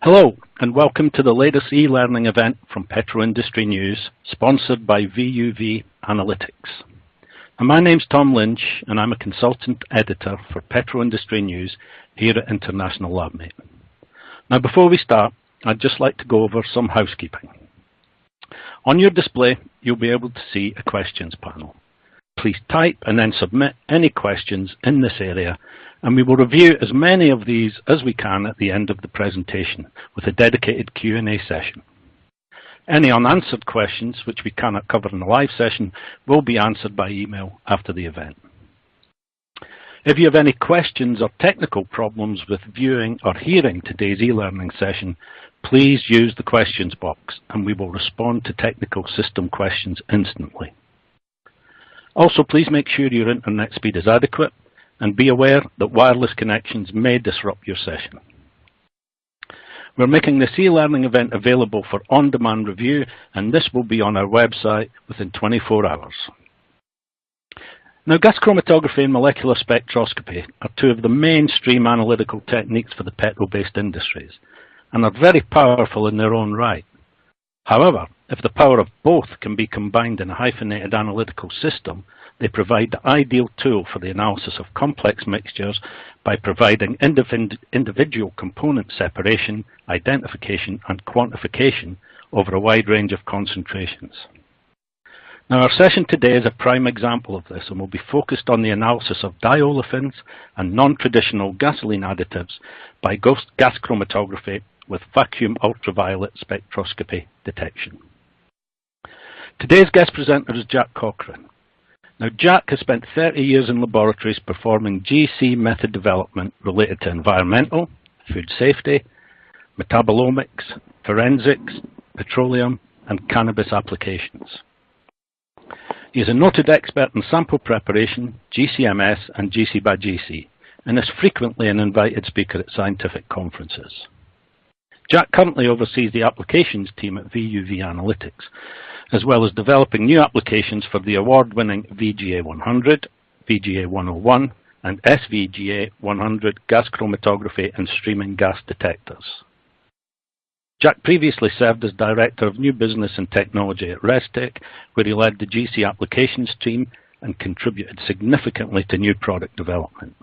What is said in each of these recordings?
Hello, and welcome to the latest e-learning event from Petro Industry News, sponsored by VUV Analytics. And my name's Tom Lynch, and I'm a consultant editor for Petro Industry News here at International LabMate. Now, before we start, I'd just like to go over some housekeeping. On your display, you'll be able to see a questions panel. Please type and then submit any questions in this area, and we will review as many of these as we can at the end of the presentation with a dedicated Q&A session. Any unanswered questions which we cannot cover in the live session will be answered by email after the event. If you have any questions or technical problems with viewing or hearing today's e-learning session, please use the questions box and we will respond to technical system questions instantly. Also, please make sure your internet speed is adequate and be aware that wireless connections may disrupt your session. We're making this e-learning event available for on-demand review, and this will be on our website within 24 hours. Now, gas chromatography and molecular spectroscopy are two of the mainstream analytical techniques for the petrol-based industries, and are very powerful in their own right. However, if the power of both can be combined in a hyphenated analytical system, they provide the ideal tool for the analysis of complex mixtures by providing individual component separation, identification, and quantification over a wide range of concentrations. Now, our session today is a prime example of this and will be focused on the analysis of diolefins and non-traditional gasoline additives by gas chromatography with vacuum ultraviolet spectroscopy detection. Today's guest presenter is Jack Cochran. Now, Jack has spent 30 years in laboratories performing GC method development related to environmental, food safety, metabolomics, forensics, petroleum, and cannabis applications. He is a noted expert in sample preparation, GCMS, and GC-VUV, and is frequently an invited speaker at scientific conferences. Jack currently oversees the applications team at VUV Analytics, as well as developing new applications for the award-winning VGA 100, VGA 101, and SVGA 100 gas chromatography and streaming gas detectors. Jack previously served as Director of New Business and Technology at Restec, where he led the GC applications team and contributed significantly to new product development.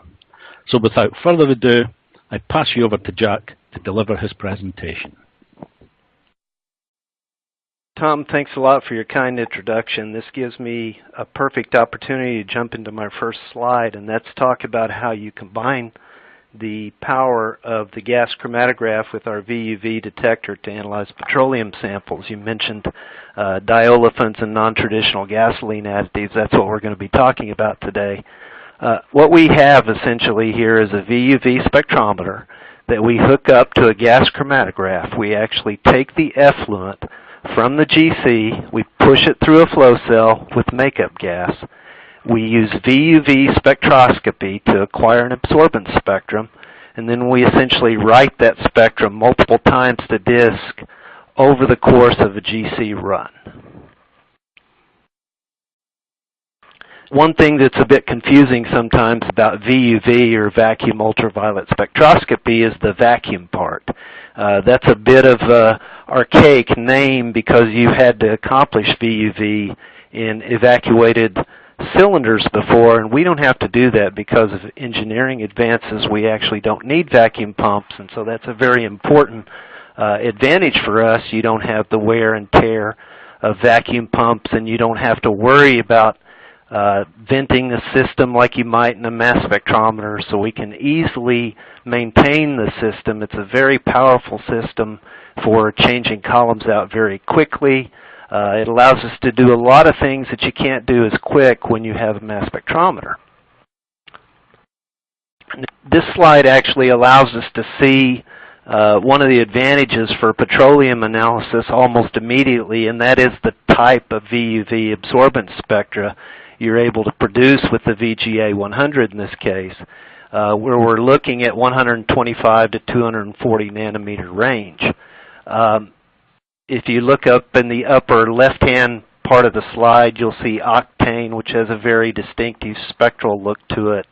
So without further ado, I pass you over to Jack to deliver his presentation. Tom, thanks a lot for your kind introduction. This gives me a perfect opportunity to jump into my first slide, and that's talk about how you combine the power of the gas chromatograph with our VUV detector to analyze petroleum samples. You mentioned diolefins and non-traditional gasoline additives. That's what we're going to be talking about today. What we have essentially here is a VUV spectrometer that we hook up to a gas chromatograph. We actually take the effluent from the GC, we push it through a flow cell with makeup gas. We use VUV spectroscopy to acquire an absorbance spectrum, and then we essentially write that spectrum multiple times to disk over the course of a GC run. One thing that's a bit confusing sometimes about VUV, or vacuum ultraviolet spectroscopy, is the vacuum part. That's a bit of an archaic name because you had to accomplish VUV in evacuated cylinders before, and we don't have to do that because of engineering advances. We actually don't need vacuum pumps, and so that's a very important advantage for us. You don't have the wear and tear of vacuum pumps, and you don't have to worry about venting the system like you might in a mass spectrometer, so we can easily maintain the system. It's a very powerful system for changing columns out very quickly. It allows us to do a lot of things that you can't do as quick when you have a mass spectrometer. This slide actually allows us to see one of the advantages for petroleum analysis almost immediately, and that is the type of VUV absorbance spectra you're able to produce with the VGA 100 in this case, where we're looking at 125 to 240 nanometer range. If you look up in the upper left-hand part of the slide, you'll see octane, which has a very distinctive spectral look to it.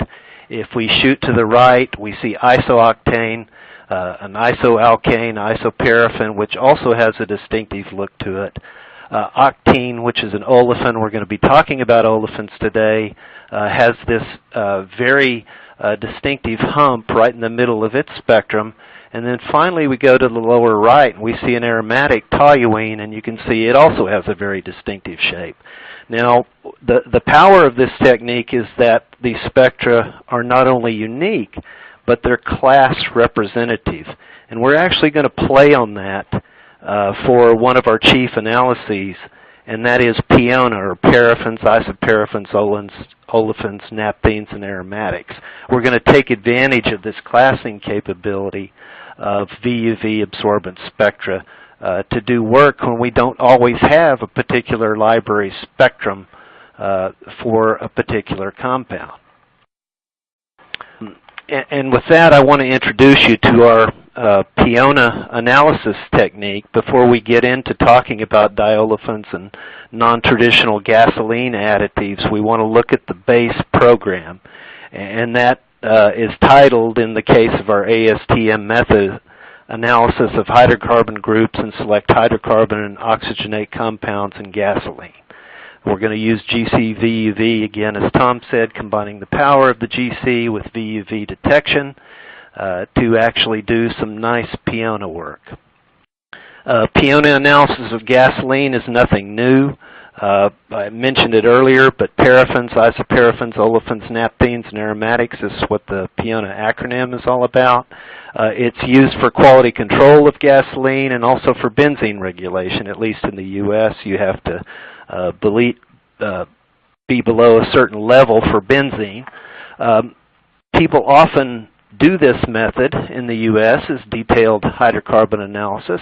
If we shoot to the right, we see isooctane. an isoalkane, isoparaffin, which also has a distinctive look to it. Octene, which is an olefin, we're going to be talking about olefins today, has this very distinctive hump right in the middle of its spectrum. And then finally we go to the lower right and we see an aromatic toluene, and you can see it also has a very distinctive shape. Now, the power of this technique is that these spectra are not only unique, but they're class representative. And we're actually going to play on that for one of our chief analyses, and that is piona, or paraffins, isoparaffins, olefins, naphthenes, and aromatics. We're going to take advantage of this classing capability of VUV absorbance spectra to do work when we don't always have a particular library spectrum for a particular compound. And with that, I want to introduce you to our piona analysis technique before we get into talking about diolefins and non-traditional gasoline additives. We want to look at the base program, and that is titled, in the case of our ASTM method, Analysis of Hydrocarbon Groups and Select Hydrocarbon and Oxygenate Compounds in Gasoline. We're going to use GC-VUV, again, as Tom said, combining the power of the GC with VUV detection to actually do some nice piona work. Piona analysis of gasoline is nothing new. I mentioned it earlier, but paraffins, isoparaffins, olefins, naphthenes, and aromatics is what the piona acronym is all about. It's used for quality control of gasoline and also for benzene regulation. At least in the U.S., you have to be below a certain level for benzene. People often do this method in the U.S. as detailed hydrocarbon analysis.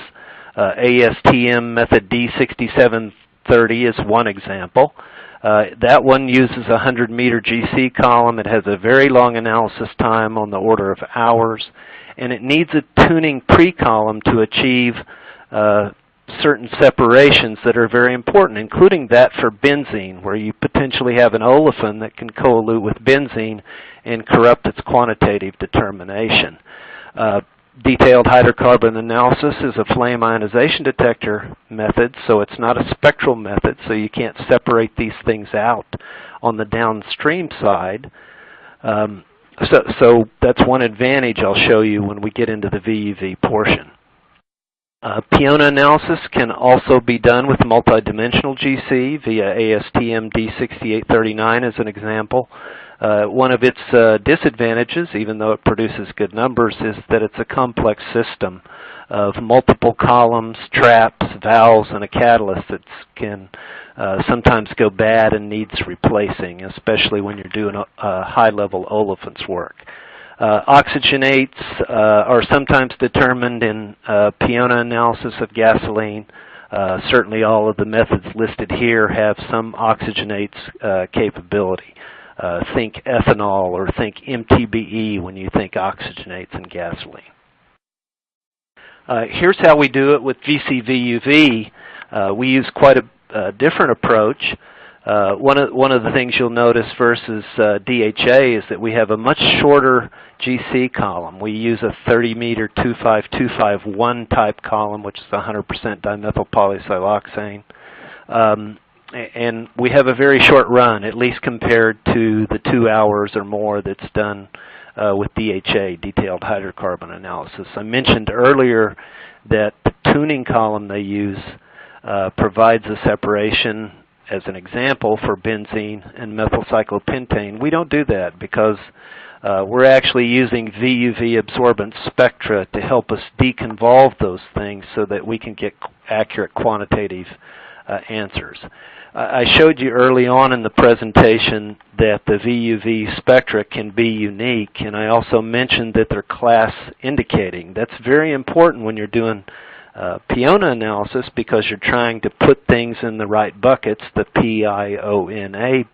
ASTM method D6730 is one example. That one uses a 100-meter GC column. It has a very long analysis time on the order of hours, and it needs a tuning pre-column to achieve certain separations that are very important, including that for benzene, where you potentially have an olefin that can collude with benzene and corrupt its quantitative determination. Detailed hydrocarbon analysis is a flame ionization detector method, so it's not a spectral method, so you can't separate these things out on the downstream side. So that's one advantage I'll show you when we get into the VUV portion. Piona analysis can also be done with multidimensional GC via ASTM D6839 as an example. One of its disadvantages, even though it produces good numbers, is that it's a complex system of multiple columns, traps, valves, and a catalyst that can sometimes go bad and needs replacing, especially when you're doing high-level olefins work. Oxygenates are sometimes determined in piona analysis of gasoline. Certainly all of the methods listed here have some oxygenates capability. Think ethanol or think MTBE when you think oxygenates in gasoline. Here's how we do it with GC-VUV. We use quite a different approach. One of the things you'll notice versus DHA is that we have a much shorter GC column. We use a 30-meter 25251 type column, which is 100% dimethyl polysiloxane. And we have a very short run, at least compared to the 2 hours or more that's done with DHA, detailed hydrocarbon analysis. I mentioned earlier that the tuning column they use provides a separation, as an example, for benzene and methylcyclopentane. We don't do that because we're actually using VUV absorbance spectra to help us deconvolve those things so that we can get accurate quantitative answers. I showed you early on in the presentation that the VUV spectra can be unique, and I also mentioned that they're class indicating. That's very important when you're doing piona analysis because you're trying to put things in the right buckets, the PIONA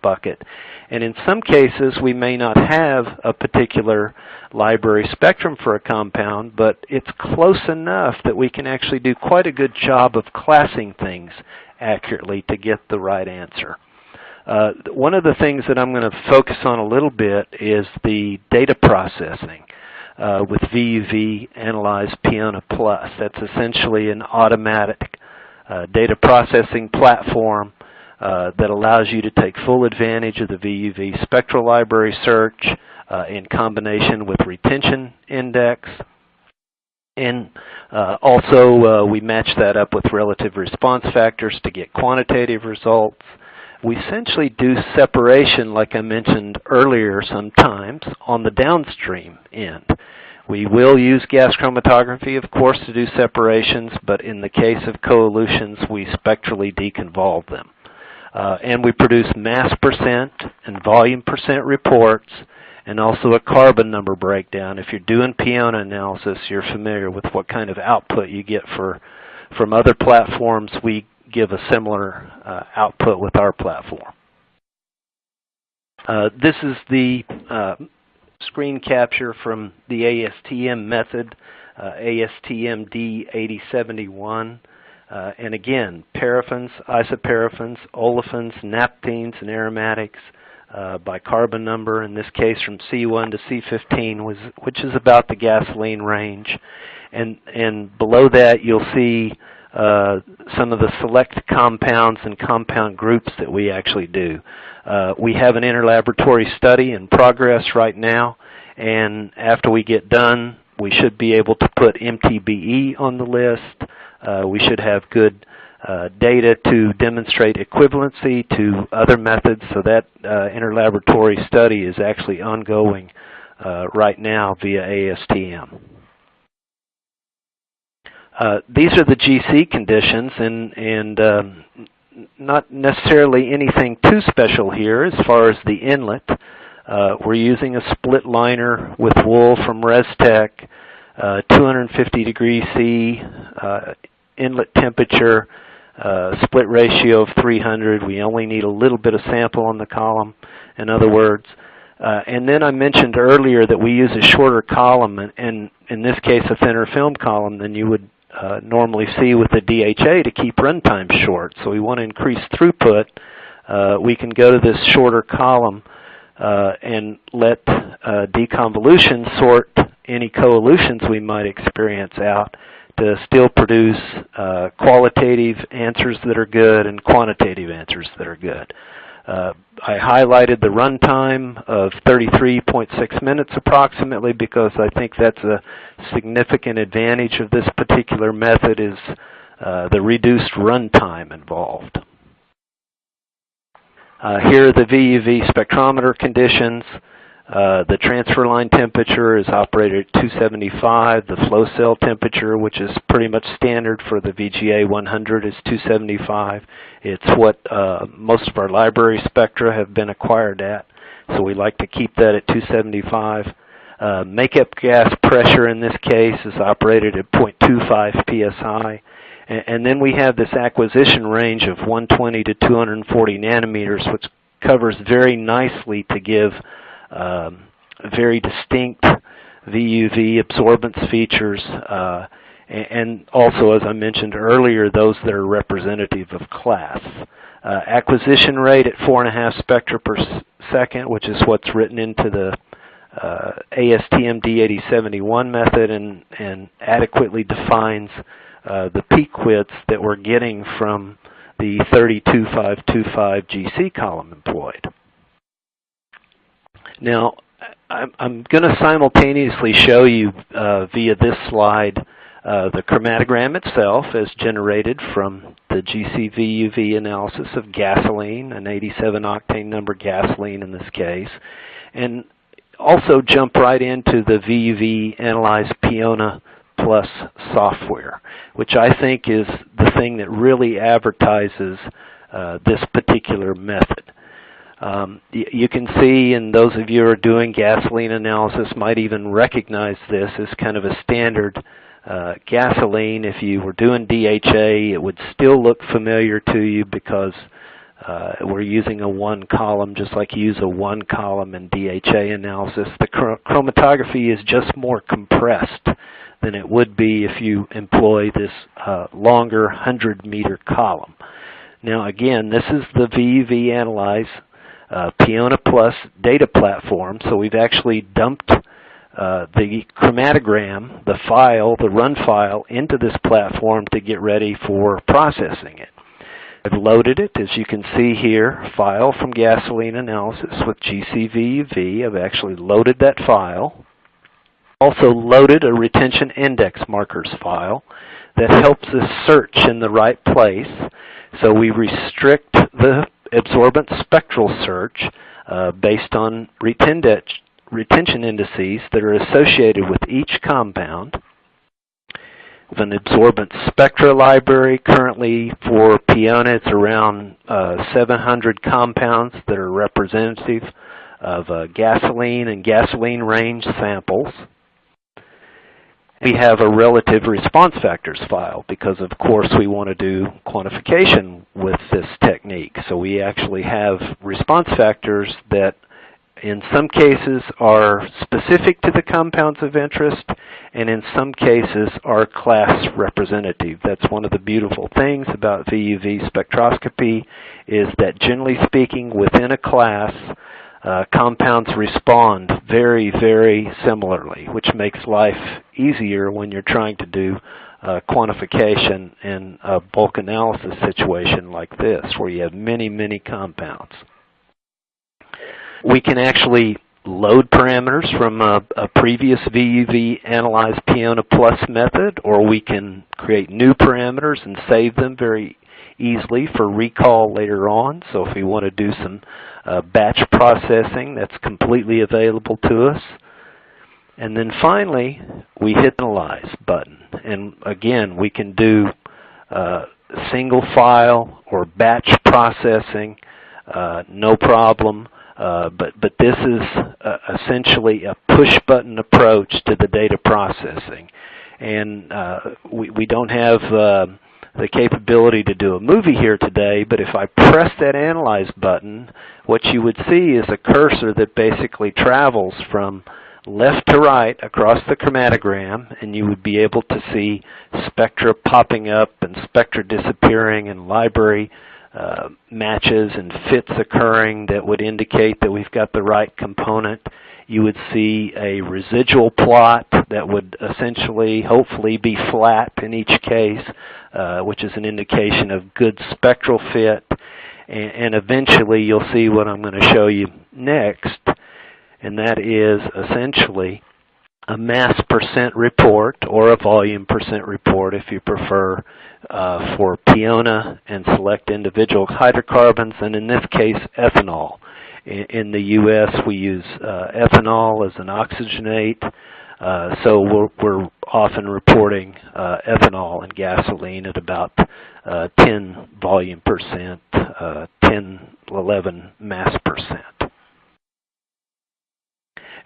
bucket. And in some cases, we may not have a particular library spectrum for a compound, but it's close enough that we can actually do quite a good job of classing things accurately to get the right answer. One of the things that I'm going to focus on a little bit is the data processing. with VUV Analyze Piona Plus. That's essentially an automatic data processing platform that allows you to take full advantage of the VUV spectral library search in combination with retention index. And also we match that up with relative response factors to get quantitative results. We essentially do separation, like I mentioned earlier sometimes, on the downstream end. We will use gas chromatography, of course, to do separations, but in the case of coelutions, we spectrally deconvolve them. And we produce mass percent and volume percent reports, and also a carbon number breakdown. If you're doing Piona analysis, you're familiar with what kind of output you get from other platforms. We give a similar output with our platform. This is the screen capture from the ASTM method, ASTM D8071. And again, paraffins, isoparaffins, olefins, naphthenes, and aromatics by carbon number, in this case from C1 to C15, which is about the gasoline range. And below that you'll see some of the select compounds and compound groups that we actually do. We have an interlaboratory study in progress right now, and after we get done, we should be able to put MTBE on the list. We should have good data to demonstrate equivalency to other methods, so that interlaboratory study is actually ongoing right now via ASTM. These are the GC conditions, and not necessarily anything too special here as far as the inlet. We're using a split liner with wool from ResTech, 250 degrees C, inlet temperature, split ratio of 300. We only need a little bit of sample on the column, in other words. And then I mentioned earlier that we use a shorter column, and in this case a thinner film column than you would normally see with the DHA to keep runtime short. So we want to increase throughput. We can go to this shorter column and let deconvolution sort any coelutions we might experience out to still produce qualitative answers that are good and quantitative answers that are good. I highlighted the runtime of 33.6 minutes approximately because I think that's a significant advantage of this particular method, is the reduced runtime involved. Here are the VUV spectrometer conditions. The transfer line temperature is operated at 275. The flow cell temperature, which is pretty much standard for the VGA 100, is 275. It's what most of our library spectra have been acquired at, so we like to keep that at 275. Makeup gas pressure in this case is operated at 0.25 psi. And then we have this acquisition range of 120 to 240 nanometers, which covers very nicely to give very distinct VUV absorbance features, and also, as I mentioned earlier, those that are representative of class. Acquisition rate at 4.5 spectra per second, which is what's written into the ASTM D8071 method, and adequately defines the peak widths that we're getting from the 32525 GC column employed. Now, I'm going to simultaneously show you via this slide the chromatogram itself as generated from the GC-VUV analysis of gasoline, an 87 octane number gasoline in this case, and also jump right into the VUV Analyze Piona Plus software, which I think is the thing that really advertises this particular method. You can see, and those of you who are doing gasoline analysis might even recognize this as kind of a standard gasoline. If you were doing DHA, it would still look familiar to you because we're using a one column, just like you use a one column in DHA analysis. The chromatography is just more compressed than it would be if you employ this longer 100-meter column. Now again, this is the VUV Analyze Piona Plus data platform, so we've actually dumped the chromatogram, the file, the run file, into this platform to get ready for processing it. I've loaded it, as you can see here, file from gasoline analysis with GC-VUV. I've actually loaded that file. Also loaded a retention index markers file that helps us search in the right place. So we restrict the absorbent spectral search based on retention indices that are associated with each compound. With an absorbent spectra library, currently for Piona it's around 700 compounds that are representative of gasoline and gasoline range samples. We have a relative response factors file because, of course, we want to do quantification with this technique. So we actually have response factors that in some cases are specific to the compounds of interest, and in some cases are class representative. That's one of the beautiful things about VUV spectroscopy, is that generally speaking, within a class, compounds respond very, very similarly, which makes life easier when you're trying to do quantification in a bulk analysis situation like this, where you have many, many compounds. We can actually load parameters from a previous VUV analyzed Piona Plus method, or we can create new parameters and save them very easily for recall later on. So if we want to do some batch processing, that's completely available to us. And then finally, we hit the Analyze button. And again, we can do single file or batch processing, no problem. But this is essentially a push-button approach to the data processing. And we don't have the capability to do a movie here today, but if I press that Analyze button, what you would see is a cursor that basically travels from left to right across the chromatogram, and you would be able to see spectra popping up and spectra disappearing and library matches and fits occurring that would indicate that we've got the right component. You would see a residual plot that would essentially, hopefully, be flat in each case, which is an indication of good spectral fit. And eventually, you'll see what I'm going to show you next, and that is essentially a mass percent report, or a volume percent report if you prefer, for Piona and select individual hydrocarbons, and in this case, ethanol. In the U.S., we use ethanol as an oxygenate, so we're often reporting ethanol and gasoline at about 10 volume percent, 10, 11 mass percent.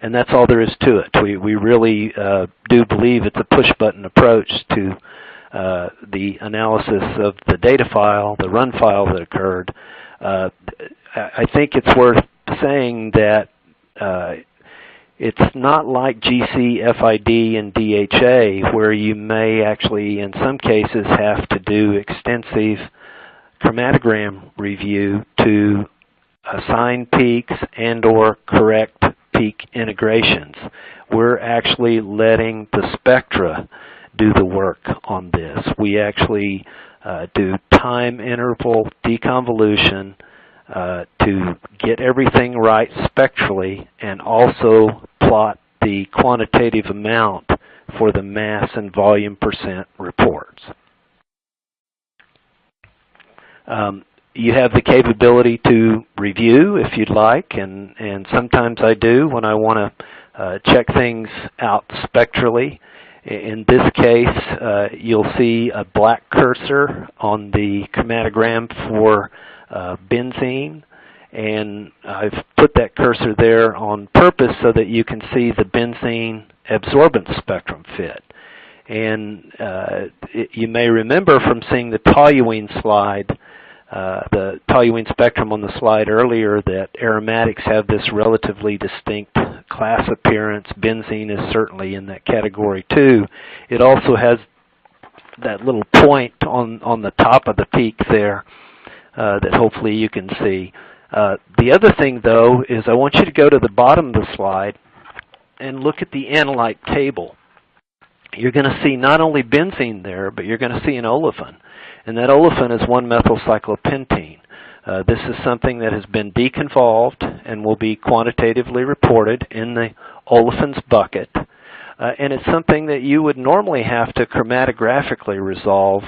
And that's all there is to it. We really do believe it's a push-button approach to the analysis of the data file, the run file that occurred. I think it's worth saying that it's not like GC-FID and DHA, where you may actually, in some cases, have to do extensive chromatogram review to assign peaks and or correct peak integrations. We're actually letting the spectra do the work on this. We actually do time interval deconvolution to get everything right spectrally, and also plot the quantitative amount for the mass and volume percent reports. You have the capability to review if you'd like, and sometimes I do when I want to check things out spectrally. In this case, you'll see a black cursor on the chromatogram for benzene, and I've put that cursor there on purpose so that you can see the benzene absorbance spectrum fit. And you may remember from seeing the toluene slide, the toluene spectrum on the slide earlier, that aromatics have this relatively distinct class appearance. Benzene is certainly in that category too. It also has that little point on the top of the peak there that hopefully you can see. The other thing, though, is I want you to go to the bottom of the slide and look at the analyte table, you're going to see not only benzene there, but you're going to see an olefin. And that olefin is 1-methylcyclopentene. This is something that has been deconvolved and will be quantitatively reported in the olefins bucket. And it's something that you would normally have to chromatographically resolve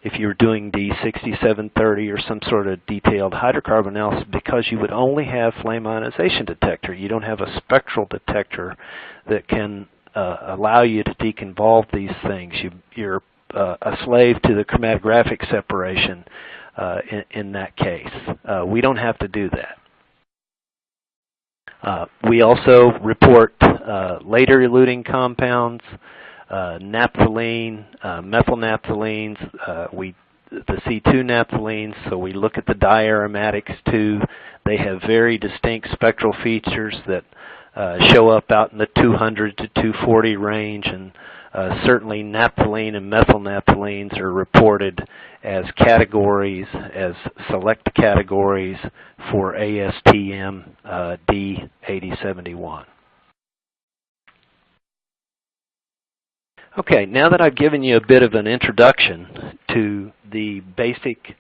if you were doing D6730 or some sort of detailed hydrocarbon analysis, because you would only have flame ionization detector. You don't have a spectral detector that can allow you to deconvolve these things. You're a slave to the chromatographic separation in that case. We don't have to do that. We also report later eluting compounds, naphthalene, methylnaphthalines, the C2 naphthalines, so we look at the diaromatics too. They have very distinct spectral features that show up out in the 200 to 240 range, and certainly naphthalene and methylnaphthalines are reported as categories, as select categories for ASTM D8071. Okay, now that I've given you a bit of an introduction to the basic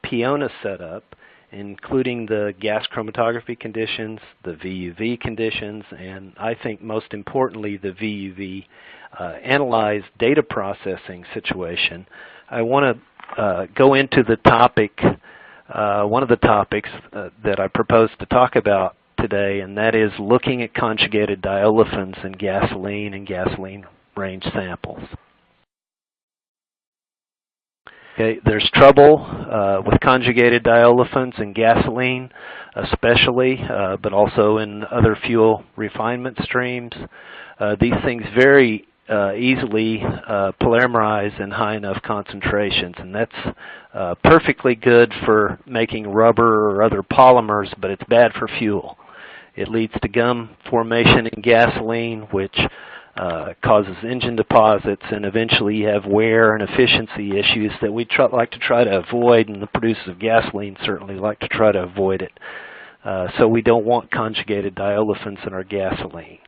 Piona setup, including the gas chromatography conditions, the VUV conditions, and I think most importantly the VUV analyzed data processing situation, I want to go into the topic, one of the topics that I propose to talk about today, and that is looking at conjugated diolefins in gasoline and gasoline range samples. Okay, there's trouble with conjugated diolefins in gasoline especially, but also in other fuel refinement streams. These things very easily polymerize in high enough concentrations, and that's perfectly good for making rubber or other polymers, but it's bad for fuel. It leads to gum formation in gasoline, which causes engine deposits, and eventually you have wear and efficiency issues that we like to try to avoid, and the producers of gasoline certainly like to try to avoid it. So we don't want conjugated diolefins in our gasoline.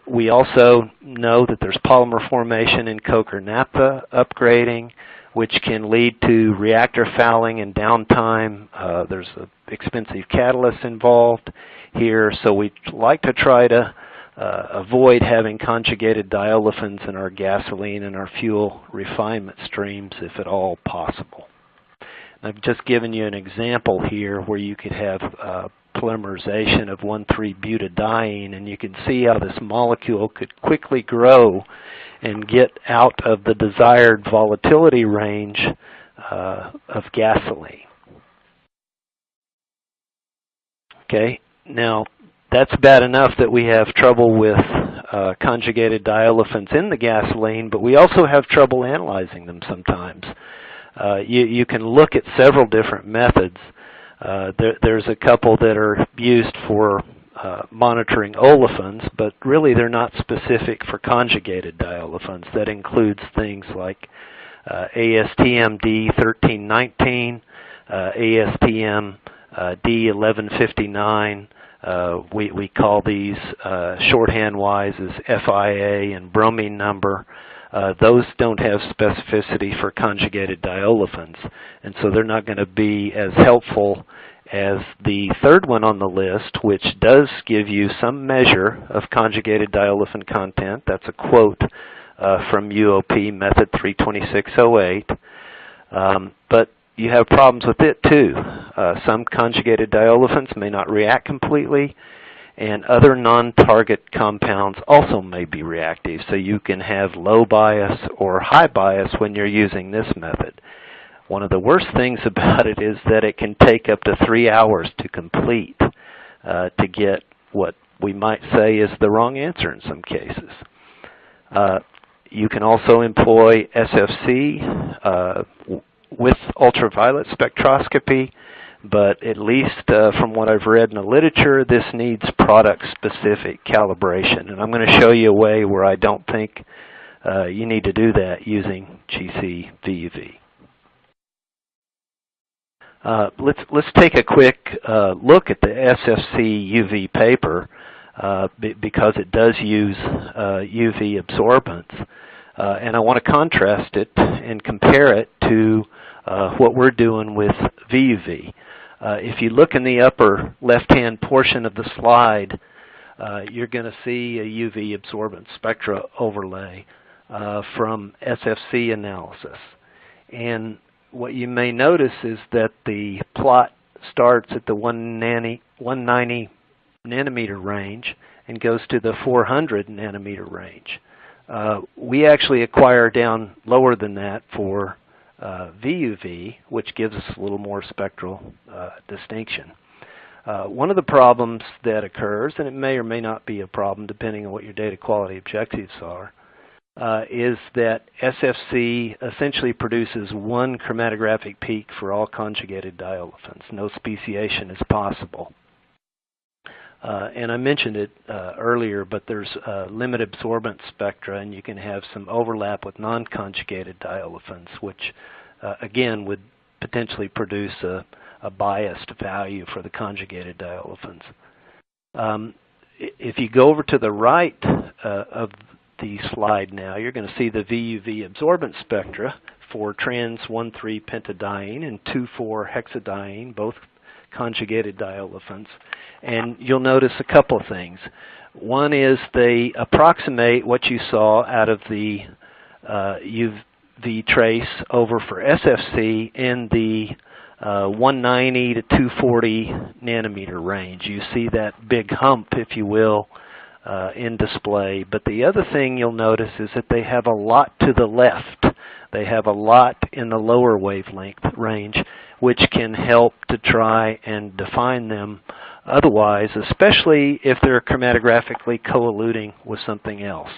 We also know that there's polymer formation in coke or naphtha upgrading, which can lead to reactor fouling and downtime. There's an expensive catalyst involved here, so we like to try to avoid having conjugated diolefins in our gasoline and our fuel refinement streams if at all possible. I've just given you an example here where you could have polymerization of 1,3-butadiene, and you can see how this molecule could quickly grow and get out of the desired volatility range of gasoline. Okay, now that's bad enough that we have trouble with conjugated diolefins in the gasoline, but we also have trouble analyzing them sometimes. You can look at several different methods. There's a couple that are used for monitoring olefins, but really they're not specific for conjugated diolefins. That includes things like ASTM D1319, ASTM D1159. We call these shorthand-wise as FIA and bromine number. Those don't have specificity for conjugated diolefins, and so they're not going to be as helpful as the third one on the list, which does give you some measure of conjugated diolefin content. That's a quote from UOP method 32608. But you have problems with it too. Some conjugated diolefins may not react completely, and other non-target compounds also may be reactive, so you can have low bias or high bias when you're using this method. One of the worst things about it is that it can take up to 3 hours to complete to get what we might say is the wrong answer in some cases. You can also employ SFC with ultraviolet spectroscopy, but at least from what I've read in the literature, this needs product-specific calibration. And I'm going to show you a way where I don't think you need to do that using GC-VUV. Let's take a quick look at the SFC UV paper. because it does use UV absorbance. And I want to contrast it and compare it to what we're doing with VUV. If you look in the upper left-hand portion of the slide, you're going to see a UV absorbance spectra overlay from SFC analysis. And what you may notice is that the plot starts at the 190 nanometer range and goes to the 400 nanometer range. We actually acquire down lower than that for VUV, which gives us a little more spectral distinction. One of the problems that occurs, and it may or may not be a problem depending on what your data quality objectives are, is that SFC essentially produces one chromatographic peak for all conjugated diolefins. No speciation is possible. And I mentioned it earlier, but there's limit absorbance spectra, and you can have some overlap with non-conjugated diolefins, which again would potentially produce a biased value for the conjugated diolefins. If you go over to the right of the slide now, you're going to see the VUV absorbance spectra for trans 1,3-pentadiene and 2,4-hexadiene, both conjugated diolefins. And you'll notice a couple of things. One is they approximate what you saw out of the UV trace over for SFC in the 190 to 240 nanometer range. You see that big hump, if you will, in display. But the other thing you'll notice is that they have a lot to the left. They have a lot in the lower wavelength range, which can help to try and define them otherwise, especially if they're chromatographically co-eluting with something else.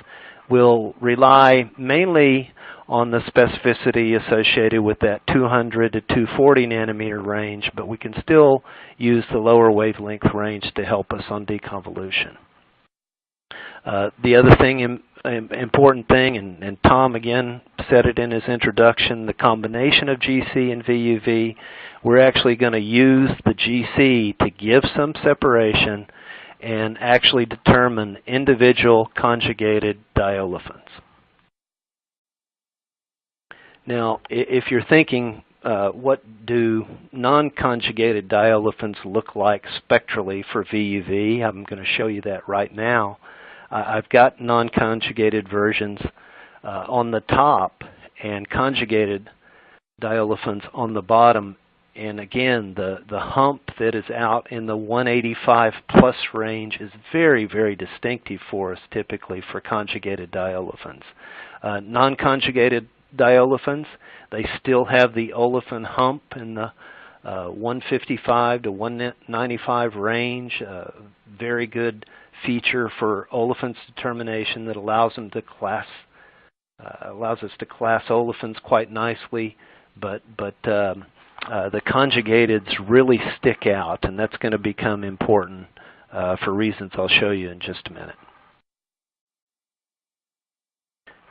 We'll rely mainly on the specificity associated with that 200 to 240 nanometer range, but we can still use the lower wavelength range to help us on deconvolution. The other thing, important thing, and Tom again said it in his introduction, the combination of GC and VUV, we're actually going to use the GC to give some separation and actually determine individual conjugated diolefins. Now, if you're thinking, what do non-conjugated diolefins look like spectrally for VUV, I'm going to show you that right now. I've got non-conjugated versions on the top and conjugated diolefins on the bottom. And again, the hump that is out in the 185 plus range is very, very distinctive for us typically for conjugated diolefins. Non-conjugated diolefins, they still have the olefin hump in the 155 to 195 range. Very good feature for olefins determination that allows them to class, allows us to class olefins quite nicely, but the conjugateds really stick out, and that's going to become important for reasons I'll show you in just a minute.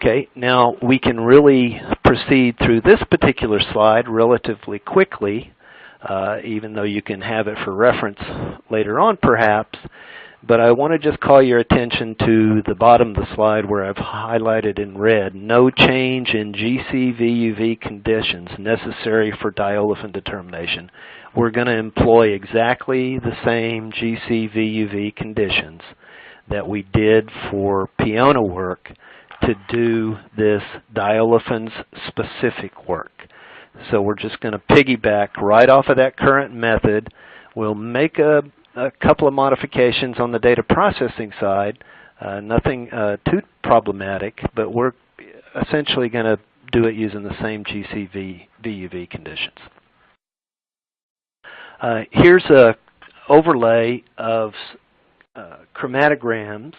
Okay, now we can really proceed through this particular slide relatively quickly, even though you can have it for reference later on perhaps. But I want to just call your attention to the bottom of the slide where I've highlighted in red, no change in GC-VUV conditions necessary for diolefin determination. We're going to employ exactly the same GC-VUV conditions that we did for Piona work to do this diolefins specific work. So we're just going to piggyback right off of that current method. We'll make a couple of modifications on the data processing side, nothing too problematic, but we're essentially going to do it using the same GC-VUV conditions. Here's an overlay of chromatograms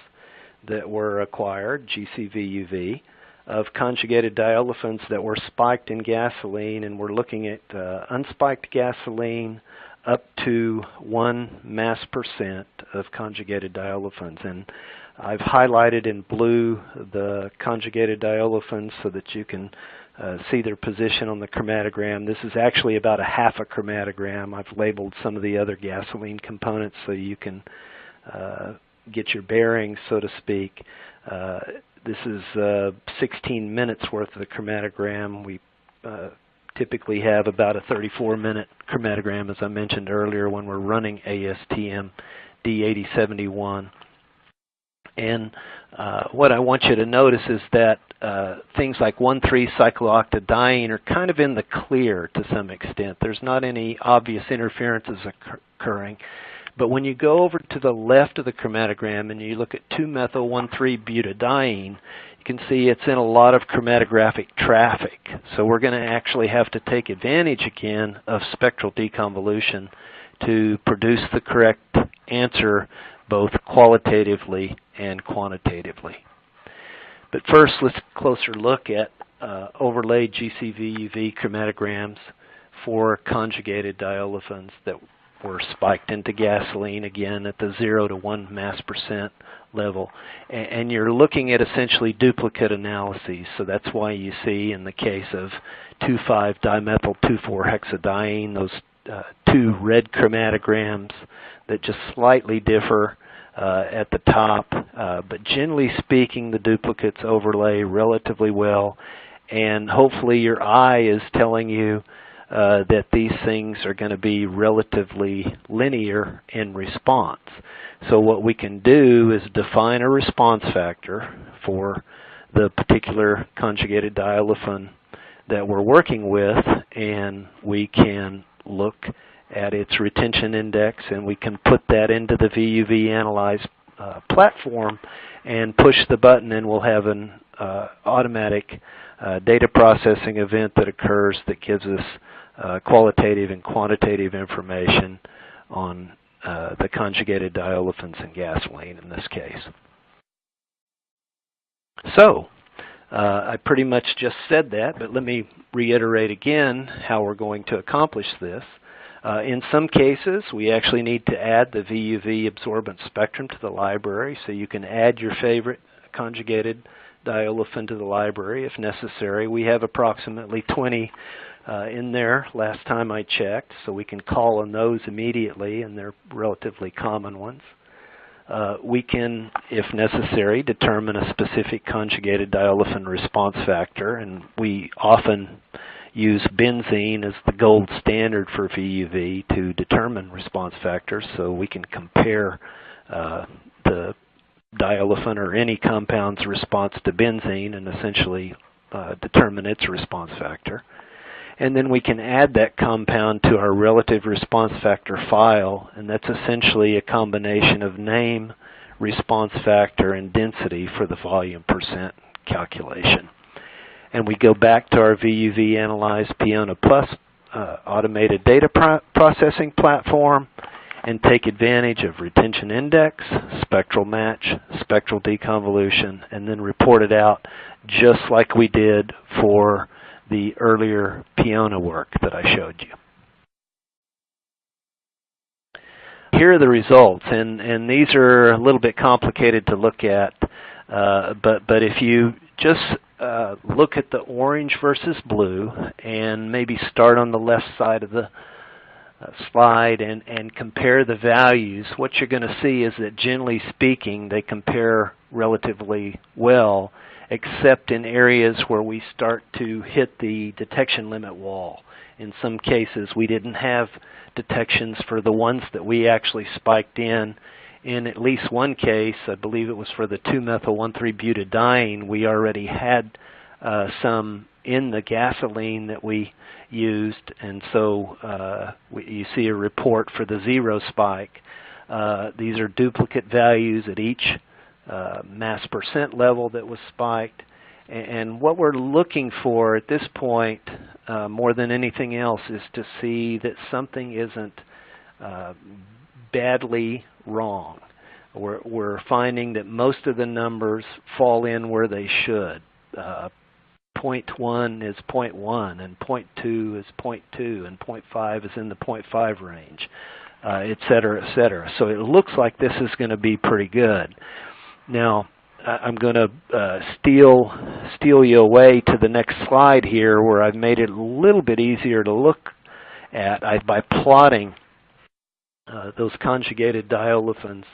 that were acquired, GC-VUV, of conjugated diolefins that were spiked in gasoline, and we're looking at unspiked gasoline up to 1 mass percent of conjugated diolefins. And I've highlighted in blue the conjugated diolefins so that you can see their position on the chromatogram. This is actually about a half a chromatogram. I've labeled some of the other gasoline components so you can get your bearings, so to speak. This is 16 minutes worth of the chromatogram. We typically have about a 34-minute chromatogram, as I mentioned earlier, when we're running ASTM D8071. And what I want you to notice is that things like 1,3-cyclooctadiene are kind of in the clear to some extent. There's not any obvious interferences occurring. But when you go over to the left of the chromatogram and you look at 2-methyl-1,3-butadiene, you can see it's in a lot of chromatographic traffic. So we're going to actually have to take advantage again of spectral deconvolution to produce the correct answer both qualitatively and quantitatively. But first, let's closer look at overlaid GC-VUV chromatograms for conjugated diolefins that were spiked into gasoline, again at the 0 to 1 mass percent level. And you're looking at essentially duplicate analyses. So that's why you see in the case of 2,5-dimethyl-2,4-hexadiene, those two red chromatograms that just slightly differ at the top, but generally speaking, the duplicates overlay relatively well, and hopefully your eye is telling you that these things are going to be relatively linear in response. So what we can do is define a response factor for the particular conjugated diolefin that we're working with, and we can look at its retention index, and we can put that into the VUV Analyze platform and push the button, and we'll have an automatic data processing event that occurs that gives us qualitative and quantitative information on the conjugated diolefins in gasoline in this case. So, I pretty much just said that, but let me reiterate again how we're going to accomplish this. In some cases, we actually need to add the VUV absorbance spectrum to the library, so you can add your favorite conjugated diolefin to the library if necessary. We have approximately 20 in there last time I checked, so we can call on those immediately, and they're relatively common ones. We can, if necessary, determine a specific conjugated diolefin response factor, and we often use benzene as the gold standard for VUV to determine response factors, so we can compare the diolefin or any compound's response to benzene and essentially determine its response factor. And then we can add that compound to our relative response factor file, and that's essentially a combination of name, response factor, and density for the volume percent calculation. And we go back to our VUV Analyze Piona Plus automated data processing platform and take advantage of retention index, spectral match, spectral deconvolution, and then report it out just like we did for the earlier Piona work that I showed you. Here are the results, and these are a little bit complicated to look at, but if you just look at the orange versus blue and maybe start on the left side of the slide and compare the values, what you're going to see is that generally speaking they compare relatively well, except in areas where we start to hit the detection limit wall. In some cases we didn't have detections for the ones that we actually spiked in. In at least one case, I believe it was for the 2-methyl-1,3-butadiene, we already had some in the gasoline that we used, and so you see a report for the 0 spike. These are duplicate values at each mass percent level that was spiked, and what we're looking for at this point more than anything else is to see that something isn't badly wrong. We're finding that most of the numbers fall in where they should. 0.1 is 0.1, and 0.2 is 0.2, and 0.5 is in the 0.5 range, et cetera, et cetera. So it looks like this is going to be pretty good. Now, I'm going to steal you away to the next slide here, where I've made it a little bit easier to look at by plotting those conjugated diolefins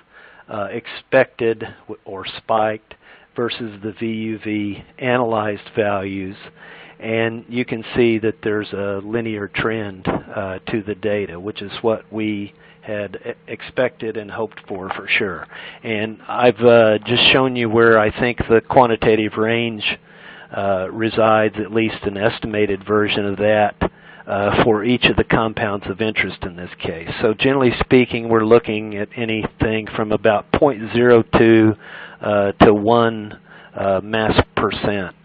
expected or spiked versus the VUV analyzed values. And you can see that there's a linear trend to the data, which is what we had expected and hoped for sure. And I've just shown you where I think the quantitative range resides, at least an estimated version of that for each of the compounds of interest in this case. So generally speaking, we're looking at anything from about 0.02 to 1 mass percent.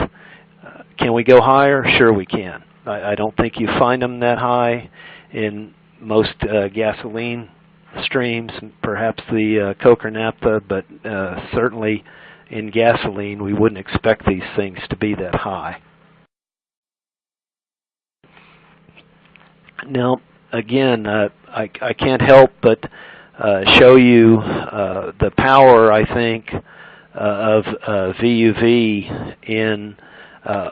Can we go higher? Sure we can. I don't think you find them that high in most gasoline streams, perhaps the coke or naphtha, but certainly in gasoline we wouldn't expect these things to be that high. Now, again, I can't help but show you the power, I think, of VUV in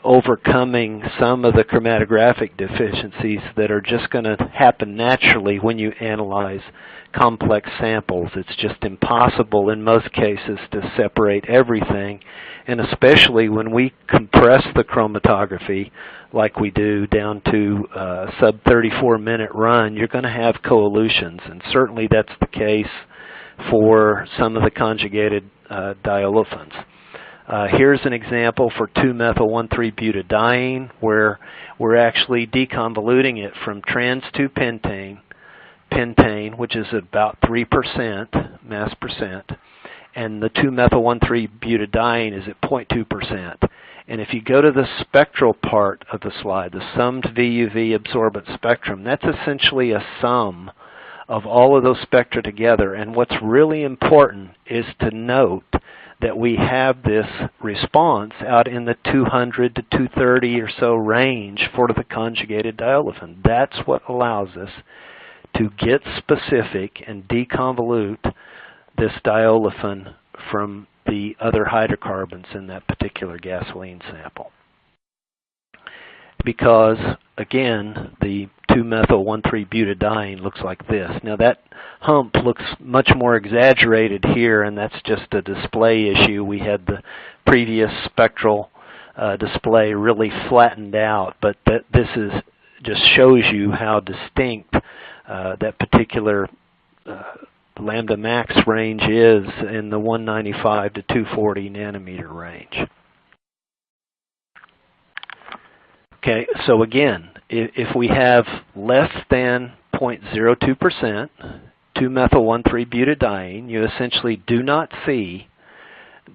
overcoming some of the chromatographic deficiencies that are just going to happen naturally when you analyze complex samples. It's just impossible in most cases to separate everything, and especially when we compress the chromatography like we do down to a sub 34-minute run, you're going to have coelutions, and certainly that's the case for some of the conjugated diolefins. Here's an example for 2-methyl-1,3-butadiene, where we're actually deconvoluting it from trans 2-pentane, which is about 3% mass percent, and the 2-methyl-1,3-butadiene is at 0.2%. And if you go to the spectral part of the slide, the summed VUV absorbance spectrum, that's essentially a sum of all of those spectra together. And what's really important is to note that we have this response out in the 200 to 230 or so range for the conjugated diolefin. That's what allows us to get specific and deconvolute this diolefin from the other hydrocarbons in that particular gasoline sample. Because, again, the 2-methyl-1,3-butadiene looks like this. Now that hump looks much more exaggerated here, and that's just a display issue. We had the previous spectral display really flattened out, but this is just shows you how distinct that particular lambda max range is in the 195 to 240 nanometer range. Okay, so again, if we have less than 0.02% 2-methyl-1,3-butadiene, you essentially do not see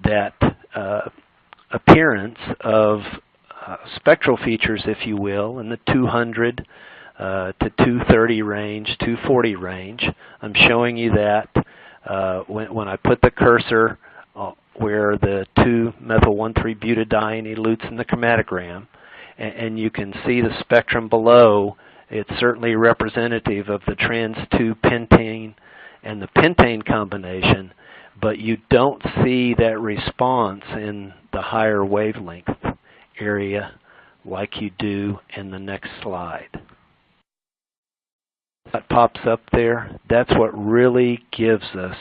that appearance of spectral features, if you will, in the 200 to 230 range, 240 range. I'm showing you that when I put the cursor where the 2-methyl-1,3-butadiene elutes in the chromatogram, and you can see the spectrum below. It's certainly representative of the trans 2-pentane and the pentane combination, but you don't see that response in the higher wavelength area like you do in the next slide. That pops up there. That's what really gives us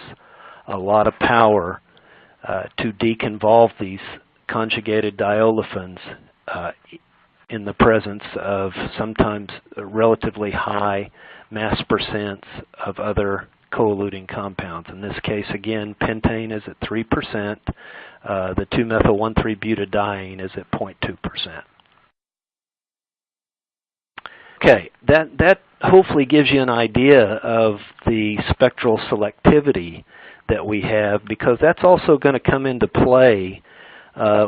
a lot of power to deconvolve these conjugated diolefins in the presence of sometimes relatively high mass percents of other coeluting compounds. In this case, again, pentane is at 3%. The 2-methyl-1,3-butadiene is at 0.2%. Okay, that hopefully gives you an idea of the spectral selectivity that we have, because that's also going to come into play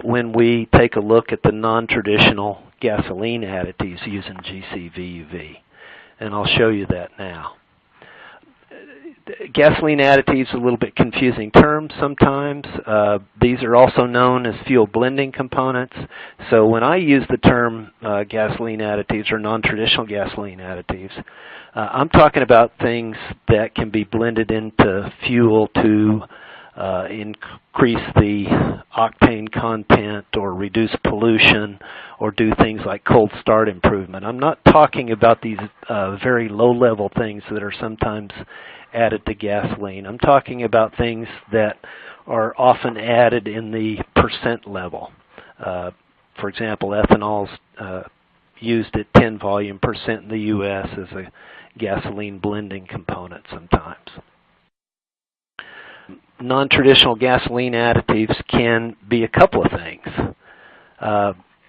when we take a look at the non-traditional gasoline additives using GC-VUV. And I'll show you that now. Gasoline additives are a little bit confusing terms sometimes. These are also known as fuel blending components. So when I use the term gasoline additives or non-traditional gasoline additives, I'm talking about things that can be blended into fuel to increase the octane content or reduce pollution or do things like cold start improvement. I'm not talking about these very low-level things that are sometimes added to gasoline. I'm talking about things that are often added in the percent level. For example, ethanol is used at 10 volume percent in the U.S. as a gasoline blending component sometimes. Non-traditional gasoline additives can be a couple of things.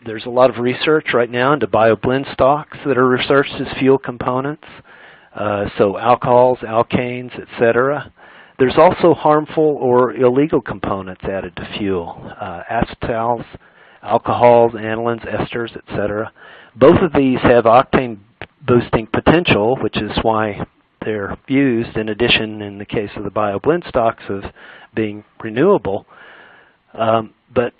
There's a lot of research right now into bioblend stocks that are researched as fuel components, so alcohols, alkanes, etc. There's also harmful or illegal components added to fuel, acetals, alcohols, anilines, esters, etc. Both of these have octane boosting potential, which is why they're used, in addition, in the case of the bioblend stocks, of being renewable. But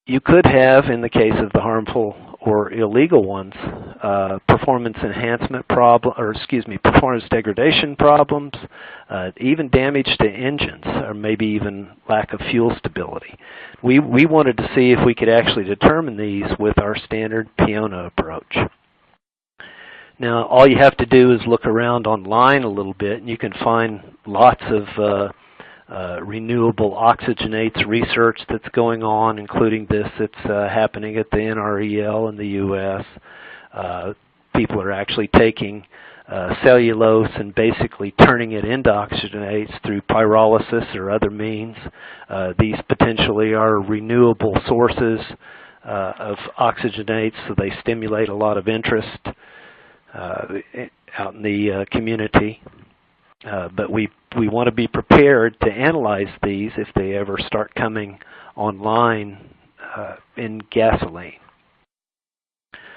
you could have, in the case of the harmful or illegal ones, performance enhancement problem, or performance degradation problems, even damage to engines, or maybe even lack of fuel stability. We wanted to see if we could actually determine these with our standard Piona approach. Now, all you have to do is look around online a little bit, and you can find lots of renewable oxygenates research that's going on, including this that's happening at the NREL in the U.S. People are actually taking cellulose and basically turning it into oxygenates through pyrolysis or other means. These potentially are renewable sources of oxygenates, so they stimulate a lot of interest out in the community. But we want to be prepared to analyze these if they ever start coming online in gasoline.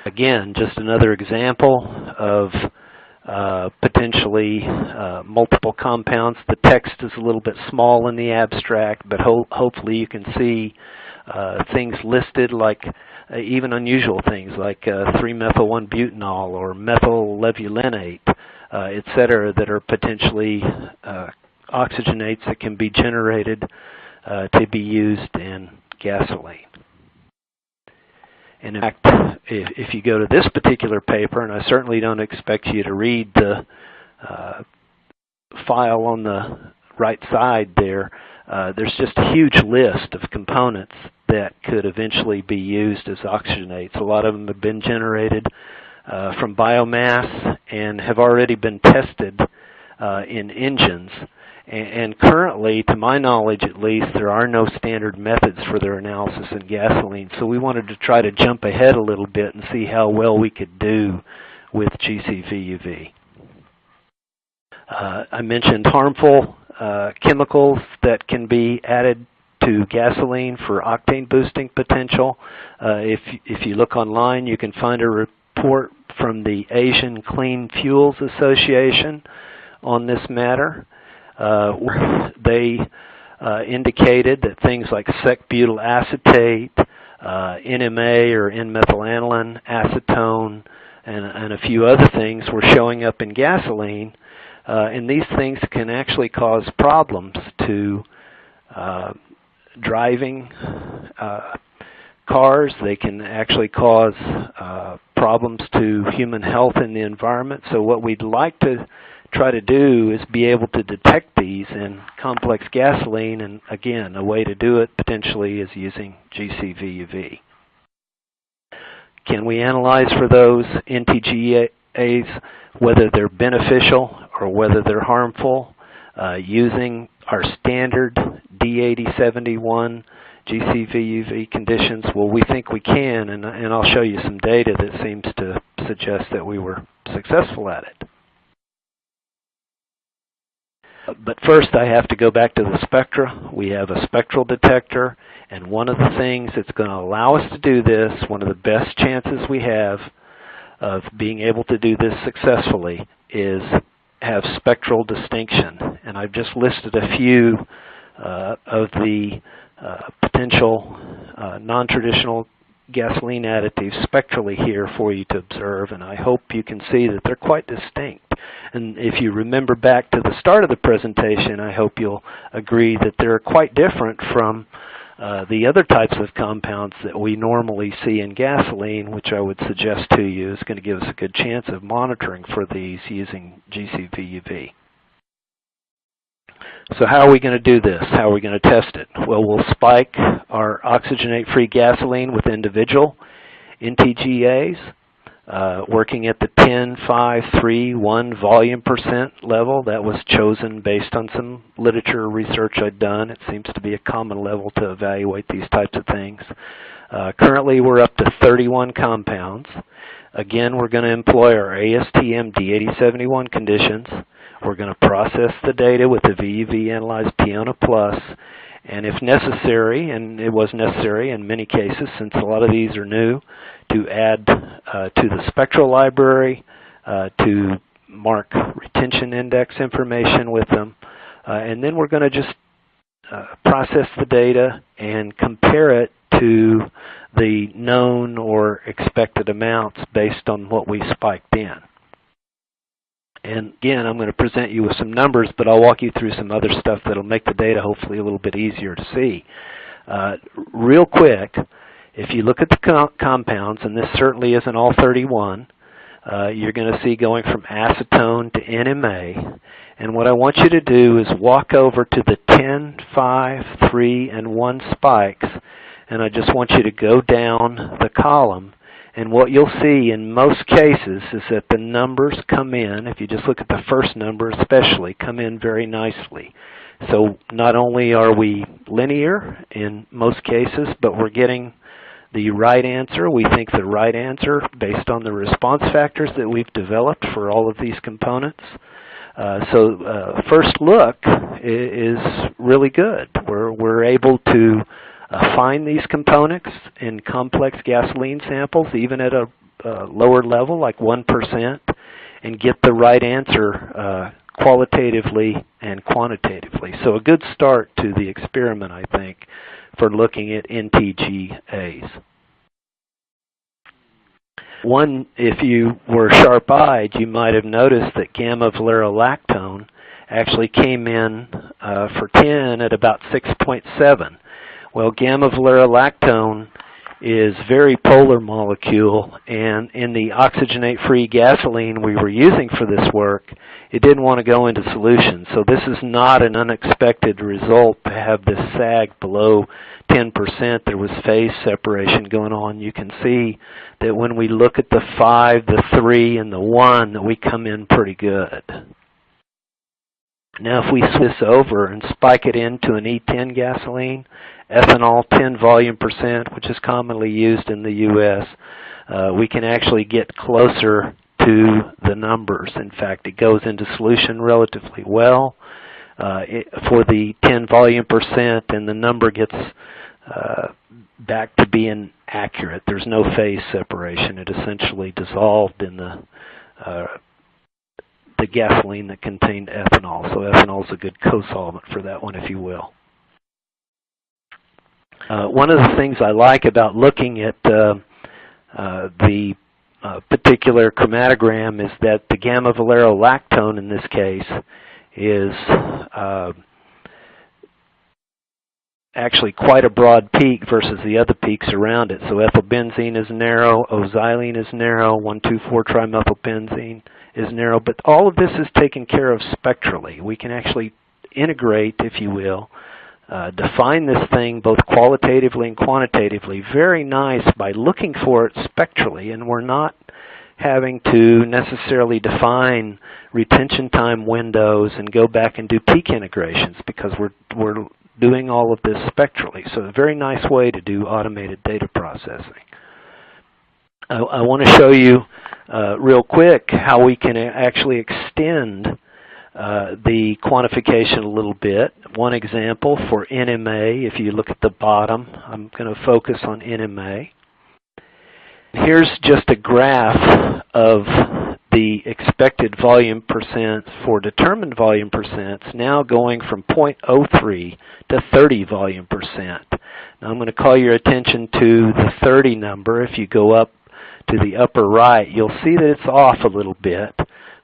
Again, just another example of potentially multiple compounds. The text is a little bit small in the abstract, but hopefully you can see things listed, like even unusual things like 3-methyl-1-butanol or methyl levulinate, etc., that are potentially oxygenates that can be generated to be used in gasoline. And in fact, if you go to this particular paper, and I certainly don't expect you to read the file on the right side there, there's just a huge list of components that could eventually be used as oxygenates. A lot of them have been generated from biomass and have already been tested in engines. And currently, to my knowledge at least, there are no standard methods for their analysis in gasoline. So we wanted to try to jump ahead a little bit and see how well we could do with GC-VUV. I mentioned harmful chemicals that can be added to gasoline for octane boosting potential. If you look online, you can find a report from the Asian Clean Fuels Association on this matter. They indicated that things like sec-butyl acetate, NMA or N-methylaniline, acetone, and a few other things were showing up in gasoline. And these things can actually cause problems to driving cars. They can actually cause problems to human health and the environment. So what we'd like to try to do is be able to detect these in complex gasoline, and again, a way to do it potentially is using GC-VUV. Can we analyze for those NTGAs, whether they're beneficial or whether they're harmful, using our standard D8071 GC-VUV conditions? Well, we think we can, and I'll show you some data that seems to suggest that we were successful at it. But first, I have to go back to the spectra. We have a spectral detector, and one of the things that's going to allow us to do this, one of the best chances we have of being able to do this successfully, is have spectral distinction. And I've just listed a few of the potential non-traditional gasoline additives spectrally here for you to observe, and I hope you can see that they're quite distinct. And if you remember back to the start of the presentation, I hope you'll agree that they're quite different from The other types of compounds that we normally see in gasoline, which I would suggest to you, is going to give us a good chance of monitoring for these using GC-VUV. So how are we going to do this? How are we going to test it? Well, we'll spike our oxygenate-free gasoline with individual NTGAs, working at the 10, 5, 3, 1 volume percent level. That was chosen based on some literature research I'd done. It seems to be a common level to evaluate these types of things. Currently, we're up to 31 compounds. Again, we're going to employ our ASTM D8071 conditions. We're going to process the data with the VUV analyzed Piona Plus, and if necessary, and it was necessary in many cases since a lot of these are new, to add to the spectral library, to mark retention index information with them, and then we're going to just process the data and compare it to the known or expected amounts based on what we spiked in. And again, I'm going to present you with some numbers, but I'll walk you through some other stuff that will make the data hopefully a little bit easier to see. Real quick, if you look at the compounds, and this certainly isn't all 31, you're going to see going from acetone to NMA. And what I want you to do is walk over to the 10, 5, 3, and 1 spikes, and I just want you to go down the column. And what you'll see in most cases is that the numbers come in, if you just look at the first number especially, come in very nicely. So not only are we linear in most cases, but we're getting the right answer. We think the right answer based on the response factors that we've developed for all of these components. First look is really good. We're able to find these components in complex gasoline samples, even at a lower level, like 1%, and get the right answer qualitatively and quantitatively. So a good start to the experiment, I think, for looking at NTGAs. One, if you were sharp-eyed, you might have noticed that gamma-valerolactone actually came in for 10 at about 6.7. Well, gamma-valerolactone is a very polar molecule, and in the oxygenate-free gasoline we were using for this work, it didn't want to go into solution. So this is not an unexpected result to have this sag below 10%. There was phase separation going on. You can see that when we look at the 5, the 3, and the 1, that we come in pretty good. Now if we switch this over and spike it into an E10 gasoline, ethanol 10 volume percent, which is commonly used in the U.S., we can actually get closer to the numbers. In fact, it goes into solution relatively well for the 10 volume percent, and the number gets back to being accurate. There's no phase separation. It essentially dissolved in the gasoline that contained ethanol. So ethanol is a good co-solvent for that one, if you will. One of the things I like about looking at the particular chromatogram is that the gamma-valerolactone in this case is actually quite a broad peak versus the other peaks around it. So ethylbenzene is narrow, O-xylene is narrow, 1,2,4-trimethylbenzene is narrow, but all of this is taken care of spectrally. We can actually integrate, if you will, define this thing both qualitatively and quantitatively very nice by looking for it spectrally, and we're not having to necessarily define retention time windows and go back and do peak integrations because we're doing all of this spectrally. So a very nice way to do automated data processing. I want to show you real quick how we can actually extend the quantification a little bit. One example for NMA, if you look at the bottom, I'm going to focus on NMA. Here's just a graph of the expected volume percent for determined volume percents, now going from 0.03 to 30 volume percent. Now I'm going to call your attention to the 30 number. If you go up to the upper right, you'll see that it's off a little bit.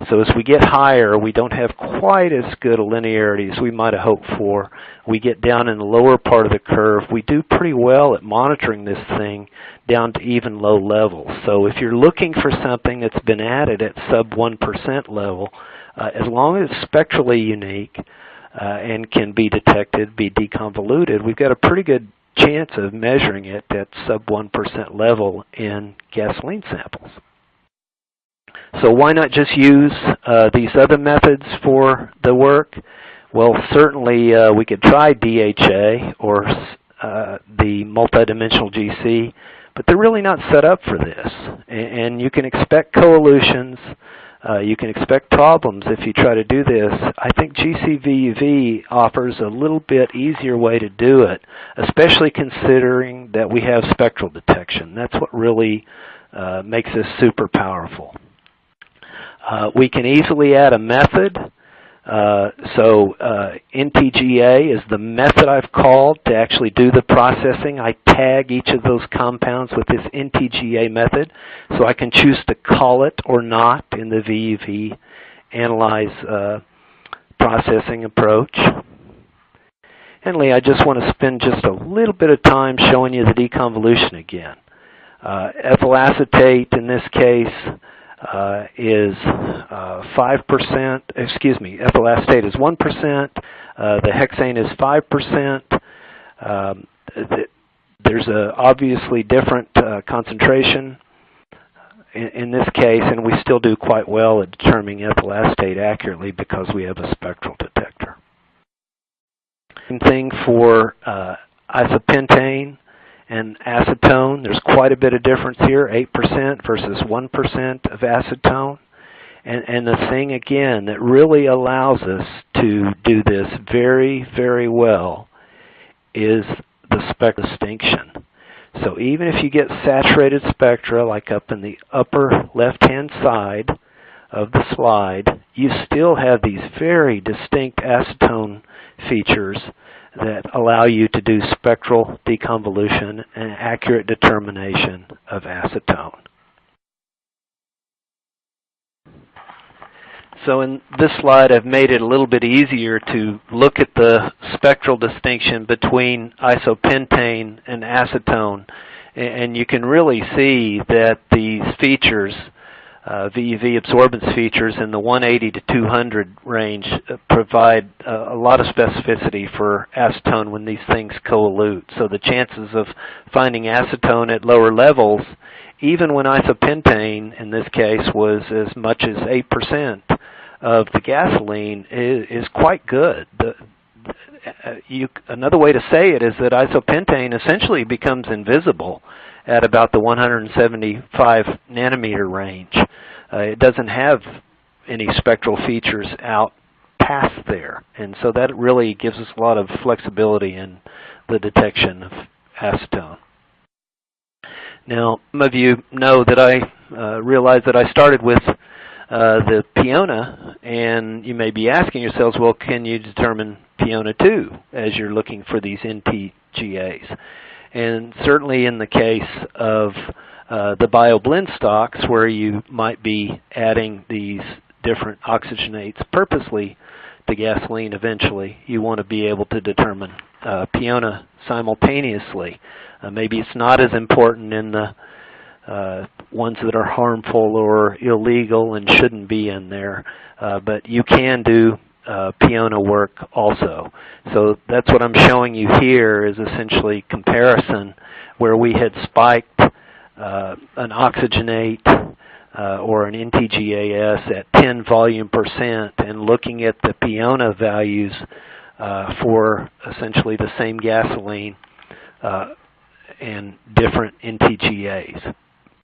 So as we get higher, we don't have quite as good a linearity as we might have hoped for. We get down in the lower part of the curve. We do pretty well at monitoring this thing down to even low levels. So if you're looking for something that's been added at sub 1% level, as long as it's spectrally unique and can be detected, be deconvoluted, we've got a pretty good chance of measuring it at sub 1% level in gasoline samples. So why not just use these other methods for the work? Well, certainly we could try DHA or the multidimensional GC, but they're really not set up for this. And you can expect coelutions, you can expect problems if you try to do this. I think GC-VUV offers a little bit easier way to do it, especially considering that we have spectral detection. That's what really makes this super powerful. We can easily add a method. NTGA is the method I've called to actually do the processing. I tag each of those compounds with this NTGA method, so I can choose to call it or not in the VUV analyze processing approach. And I just want to spend just a little bit of time showing you the deconvolution again. Ethyl acetate in this case is 5%, ethyl acetate is 1%, the hexane is 5%. There's a obviously different concentration in this case, and we still do quite well at determining ethyl acetate accurately because we have a spectral detector. Same thing for isopentane and acetone. There's quite a bit of difference here, 8% versus 1% of acetone. And the thing, again, that really allows us to do this very, very well is the spectral distinction. So even if you get saturated spectra, like up in the upper left-hand side of the slide, you still have these very distinct acetone features that allow you to do spectral deconvolution and accurate determination of acetone. So in this slide, I've made it a little bit easier to look at the spectral distinction between isopentane and acetone. And you can really see that these features, VUV absorbance features in the 180 to 200 range provide a lot of specificity for acetone when these things coalute. So the chances of finding acetone at lower levels, even when isopentane in this case was as much as 8% of the gasoline, is quite good. Another way to say it is that isopentane essentially becomes invisible at about the 175 nanometer range. It doesn't have any spectral features out past there, and so that really gives us a lot of flexibility in the detection of acetone. Now, some of you know that I realize that I started with the Piona, and you may be asking yourselves, well, can you determine Piona too as you're looking for these NTGAs? And certainly in the case of the bioblend stocks, where you might be adding these different oxygenates purposely to gasoline eventually, you want to be able to determine Piona simultaneously. Maybe it's not as important in the ones that are harmful or illegal and shouldn't be in there, but you can do Piona work also. So that's what I'm showing you here is essentially comparison where we had spiked an oxygenate or an NTGAS at 10 volume percent and looking at the Piona values for essentially the same gasoline and different NTGAs.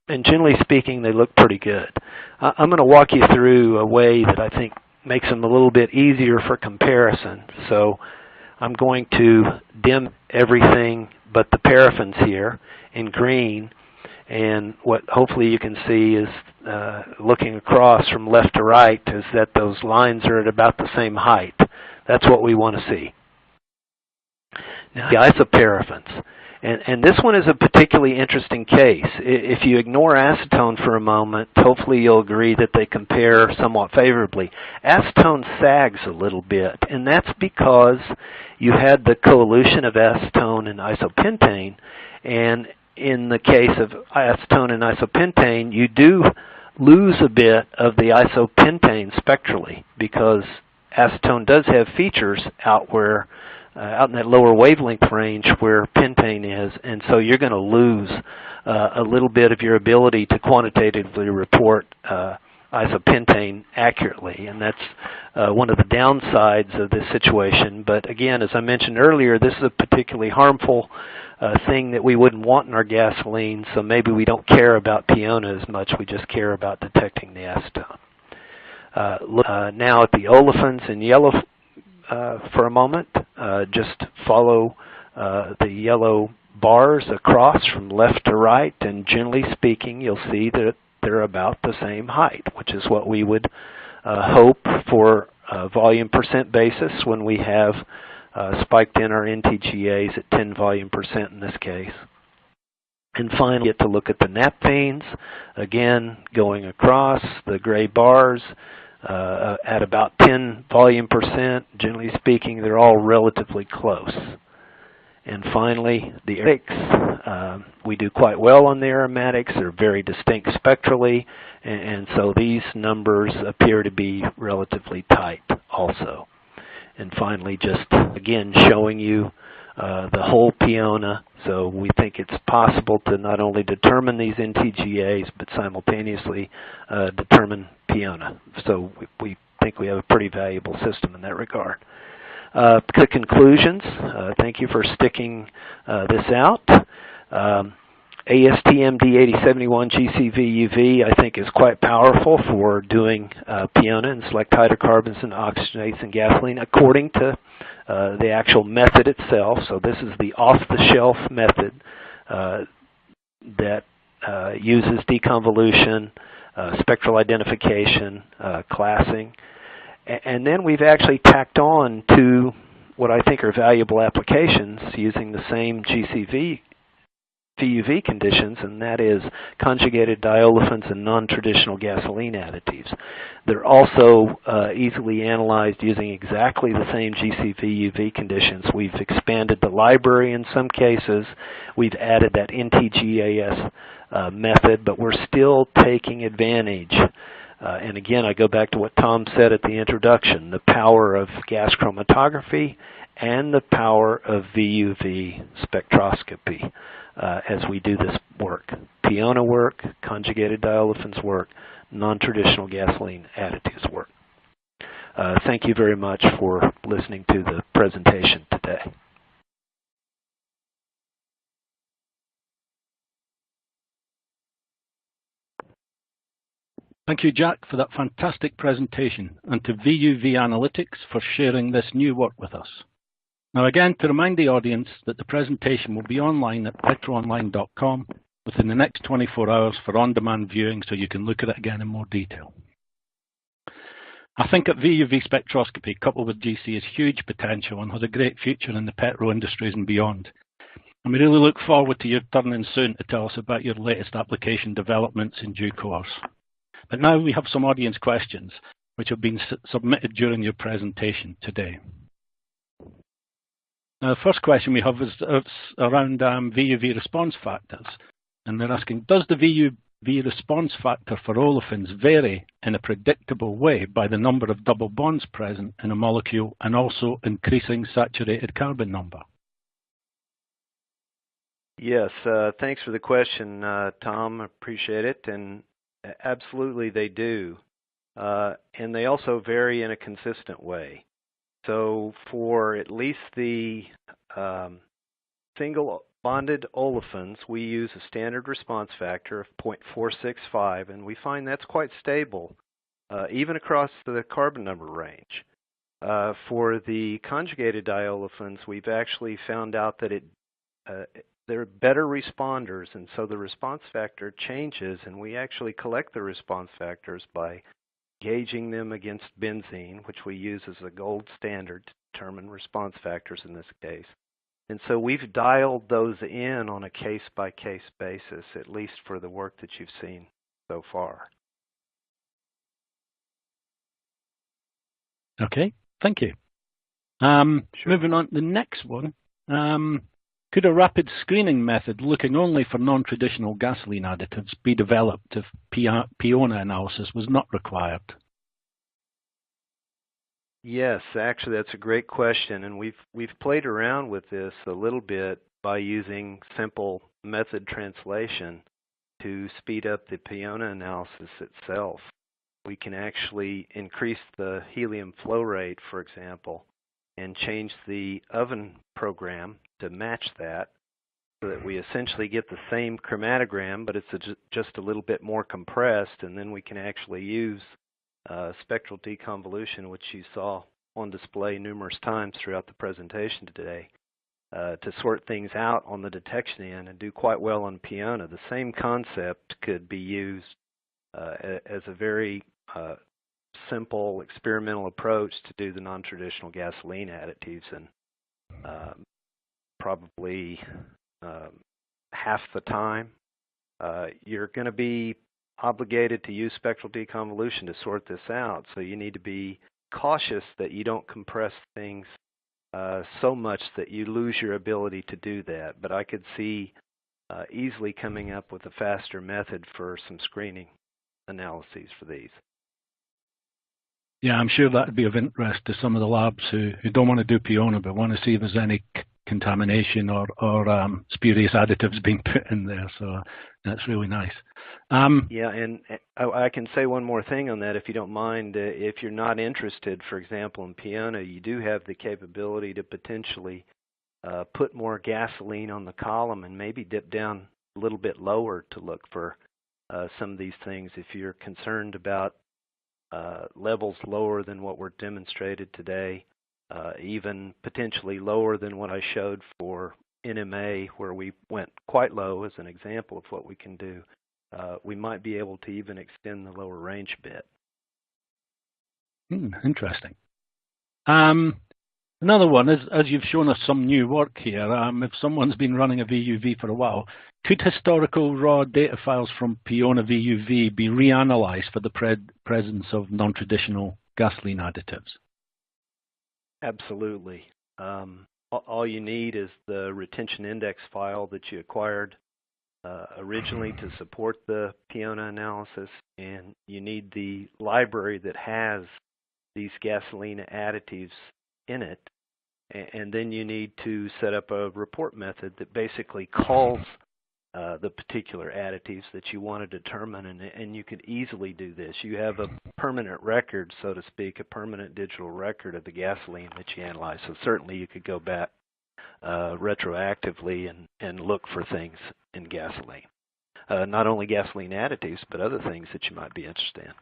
And generally speaking, they look pretty good. I'm going to walk you through a way that I think makes them a little bit easier for comparison. So I'm going to dim everything but the paraffins here in green, and what hopefully you can see is looking across from left to right is that those lines are at about the same height. That's what we want to see. Now, the isoparaffins. And this one is a particularly interesting case. If you ignore acetone for a moment, hopefully you'll agree that they compare somewhat favorably. Acetone sags a little bit, and that's because you had the coelution of acetone and isopentane, and in the case of acetone and isopentane, you do lose a bit of the isopentane spectrally because acetone does have features out in that lower wavelength range where pentane is, and so you're going to lose a little bit of your ability to quantitatively report isopentane accurately, and that's one of the downsides of this situation. But again, as I mentioned earlier, this is a particularly harmful thing that we wouldn't want in our gasoline, so maybe we don't care about piona as much, we just care about detecting the acetone. Look now at the olefins in yellow for a moment. Just follow the yellow bars across from left to right, and generally speaking, you'll see that they're about the same height, which is what we would hope for a volume percent basis when we have spiked in our NTGAs at 10 volume percent in this case. And finally, get to look at the naphthenes, again going across the gray bars at about 10 volume percent. Generally speaking, they're all relatively close. And finally, the aromatics. We do quite well on the aromatics. They're very distinct spectrally, and so these numbers appear to be relatively tight also. And finally, just again showing you the whole piona. So we think it's possible to not only determine these NTGAs, but simultaneously determine piona. So we think we have a pretty valuable system in that regard. Conclusions. Thank you for sticking this out. ASTM D8071 GC-VUV I think is quite powerful for doing piona and select hydrocarbons and oxygenates in gasoline according to the actual method itself. So this is the off-the-shelf method that uses deconvolution, spectral identification, classing. And then we've actually tacked on to what I think are valuable applications using the same GC-VUV conditions, and that is conjugated diolefins and non-traditional gasoline additives. They're also easily analyzed using exactly the same GC-VUV conditions. We've expanded the library in some cases. We've added that NTGAS method, but we're still taking advantage. And again, I go back to what Tom said at the introduction, the power of gas chromatography and the power of VUV spectroscopy as we do this work. Piona work, conjugated diolefins work, non-traditional gasoline additives work. Thank you very much for listening to the presentation today. Thank you, Jack, for that fantastic presentation, and to VUV Analytics for sharing this new work with us. Now again, to remind the audience that the presentation will be online at petroonline.com within the next 24 hours for on-demand viewing, so you can look at it again in more detail. I think that VUV spectroscopy coupled with GC has huge potential and has a great future in the petro industries and beyond. And we really look forward to your turn in soon to tell us about your latest application developments in due course. But now we have some audience questions which have been submitted during your presentation today. Now, the first question we have is around VUV response factors. And they're asking, does the VUV response factor for olefins vary in a predictable way by the number of double bonds present in a molecule and also increasing saturated carbon number? Yes, thanks for the question, Tom. I appreciate it. And absolutely they do. And they also vary in a consistent way. So for at least the single bonded olefins, we use a standard response factor of 0.465, and we find that's quite stable, even across the carbon number range. For the conjugated diolefins, we've actually found out that they're better responders, and so the response factor changes, and we actually collect the response factors by gauging them against benzene, which we use as a gold standard to determine response factors in this case. And so we've dialed those in on a case-by-case basis, at least for the work that you've seen so far. Okay, thank you. Sure. Moving on to the next one. Could a rapid screening method looking only for non-traditional gasoline additives be developed if piona analysis was not required? Yes, actually that's a great question, and we've played around with this a little bit by using simple method translation to speed up the piona analysis itself. We can actually increase the helium flow rate, for example, and change the oven program to match that so that we essentially get the same chromatogram, but it's just a little bit more compressed, and then we can actually use spectral deconvolution, which you saw on display numerous times throughout the presentation today, to sort things out on the detection end and do quite well on piona. The same concept could be used as a very simple experimental approach to do the non-traditional gasoline additives, and probably half the time you're going to be obligated to use spectral deconvolution to sort this out. So you need to be cautious that you don't compress things so much that you lose your ability to do that. But I could see easily coming up with a faster method for some screening analyses for these. Yeah, I'm sure that would be of interest to some of the labs who don't want to do piona but want to see if there's any contamination or spurious additives being put in there. So that's really nice. Yeah, and I can say one more thing on that, if you don't mind. If you're not interested, for example, in piona, you do have the capability to potentially put more gasoline on the column and maybe dip down a little bit lower to look for some of these things if you're concerned about levels lower than what were demonstrated today, even potentially lower than what I showed for NMA, where we went quite low as an example of what we can do. We might be able to even extend the lower range a bit. Interesting. Another one is, as you've shown us some new work here, if someone's been running a VUV for a while, could historical raw data files from piona VUV be reanalyzed for the presence of non-traditional gasoline additives? Absolutely. All you need is the retention index file that you acquired originally to support the piona analysis, and you need the library that has these gasoline additives in it, and then you need to set up a report method that basically calls the particular additives that you want to determine, and you could easily do this. You have a permanent record, so to speak, a permanent digital record of the gasoline that you analyze, so certainly you could go back retroactively and look for things in gasoline. Not only gasoline additives, but other things that you might be interested in.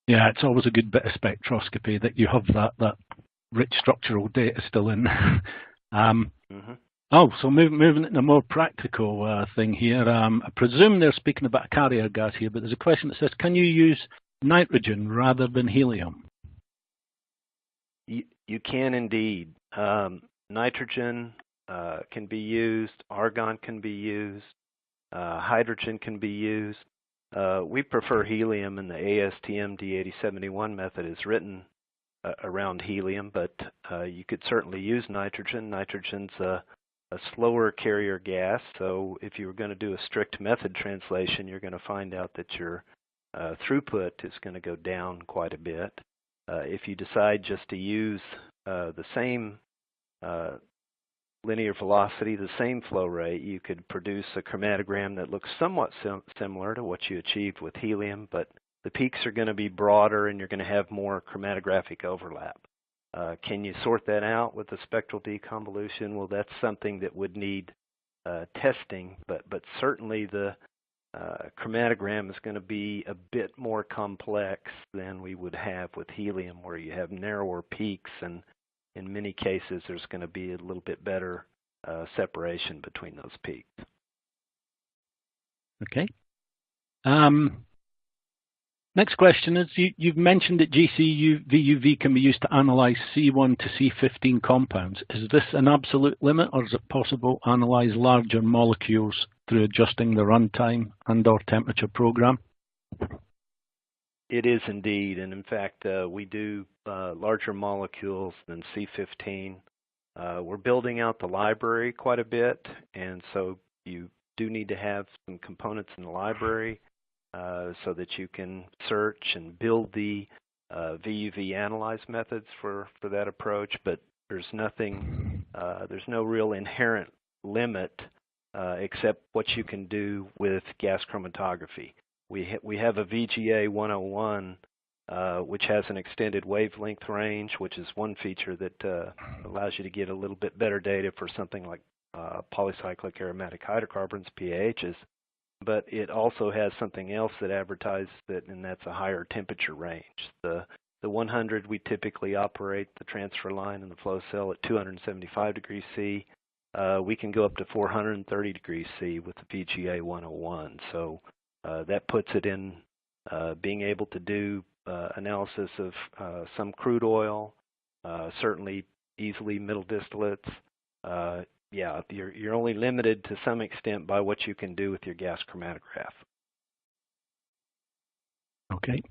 Yeah, it's always a good bit of spectroscopy that you have that rich structural data still in. Oh, so moving into a more practical thing here. I presume they're speaking about a carrier gas here, but there's a question that says, can you use nitrogen rather than helium? You can indeed. Nitrogen can be used, argon can be used, hydrogen can be used. We prefer helium, and the ASTM D8071 method is written around helium, but you could certainly use nitrogen. Nitrogen's a slower carrier gas, so if you were going to do a strict method translation, you're going to find out that your throughput is going to go down quite a bit. If you decide just to use the same linear velocity, the same flow rate, you could produce a chromatogram that looks somewhat similar to what you achieved with helium, but the peaks are going to be broader and you're going to have more chromatographic overlap. Can you sort that out with the spectral deconvolution? Well, that's something that would need testing, but certainly the chromatogram is going to be a bit more complex than we would have with helium, where you have narrower peaks, and in many cases there's going to be a little bit better separation between those peaks. Okay. Next question is, you've mentioned that GC-VUV can be used to analyze C1 to C15 compounds. Is this an absolute limit, or is it possible to analyze larger molecules through adjusting the runtime and/or temperature program? It is indeed, and in fact, we do larger molecules than C15. We're building out the library quite a bit, and so you do need to have some components in the library so that you can search and build the VUV analyze methods for that approach, but there's nothing, there's no real inherent limit except what you can do with gas chromatography. We have a VGA 101 which has an extended wavelength range, which is one feature that allows you to get a little bit better data for something like polycyclic aromatic hydrocarbons, PAHs. But it also has something else that advertises that, and that's a higher temperature range. The 100, we typically operate the transfer line and the flow cell at 275 degrees C. We can go up to 430 degrees C with the VGA 101. So that puts it in being able to do analysis of some crude oil, certainly easily middle distillates. Yeah, you're only limited to some extent by what you can do with your gas chromatograph. Okay,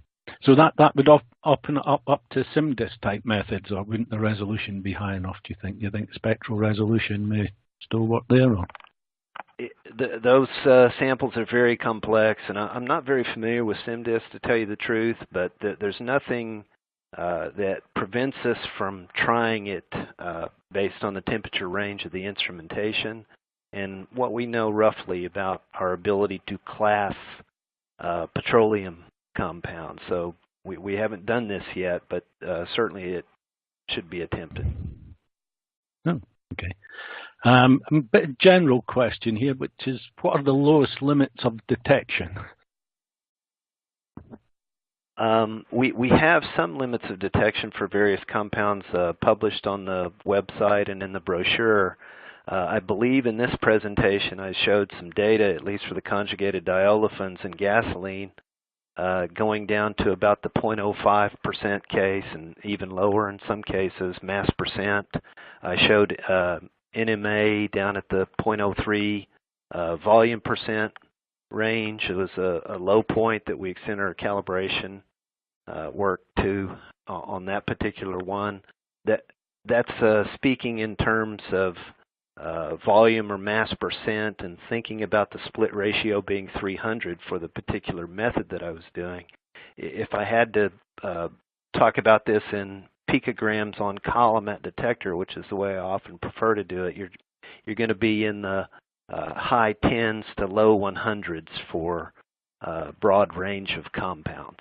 so that would open up to SIMDIS type methods, or wouldn't the resolution be high enough, do you think? Do you think the spectral resolution may still work there? Or? Those samples are very complex, and I'm not very familiar with SIMDIS, to tell you the truth, but there's nothing that prevents us from trying it based on the temperature range of the instrumentation and what we know roughly about our ability to class petroleum compounds. So we haven't done this yet, but certainly it should be attempted. Oh, okay. A bit general question here, which is, what are the lowest limits of detection? We have some limits of detection for various compounds published on the website and in the brochure. I believe in this presentation I showed some data, at least for the conjugated diolefins in gasoline, going down to about the 0.05% case and even lower in some cases, mass percent. I showed NMA down at the 0.03 volume percent range. It was a low point that we extended our calibration work to on that particular one. That's speaking in terms of volume or mass percent, and thinking about the split ratio being 300 for the particular method that I was doing. If I had to talk about this in picograms on column at detector, which is the way I often prefer to do it, you're going to be in the high 10s to low 100s for a broad range of compounds.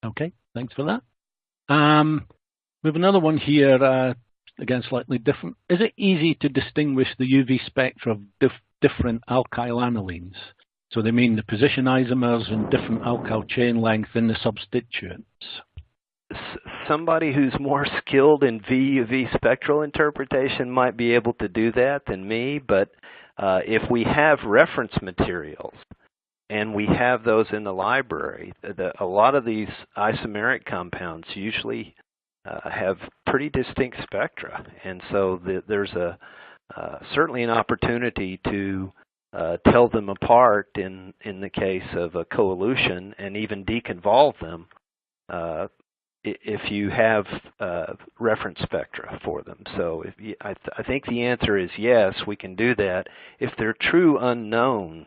Okay, thanks for that. We have another one here, again slightly different. Is it easy to distinguish the UV spectra of different alkyl anilines? So they mean the position isomers and different alkyl chain length in the substituents. Somebody who's more skilled in VUV spectral interpretation might be able to do that than me, but if we have reference materials and we have those in the library, a lot of these isomeric compounds usually have pretty distinct spectra, and so there's certainly an opportunity to tell them apart in the case of a coelution, and even deconvolve them if you have reference spectra for them. So I think the answer is yes, we can do that. If they're true unknowns,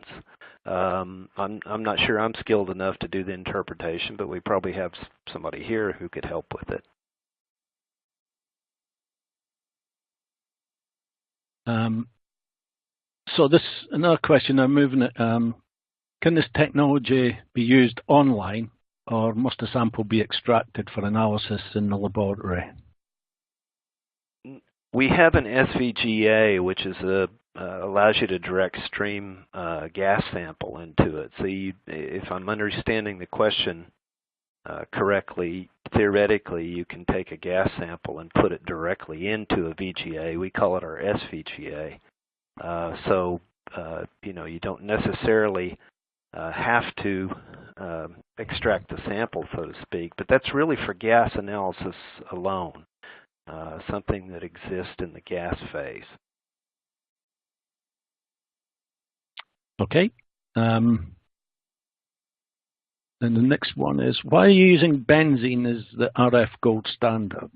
I'm not sure I'm skilled enough to do the interpretation, but we probably have somebody here who could help with it. So another question, I'm moving it. Can this technology be used online, or must a sample be extracted for analysis in the laboratory? We have an SVGA, which is allows you to direct stream gas sample into it. So if I'm understanding the question correctly, theoretically you can take a gas sample and put it directly into a VGA. We call it our SVGA. So you don't necessarily have to extract the sample, so to speak. But that's really for gas analysis alone, something that exists in the gas phase. Okay. And the next one is, why are you using benzene as the RF gold standard?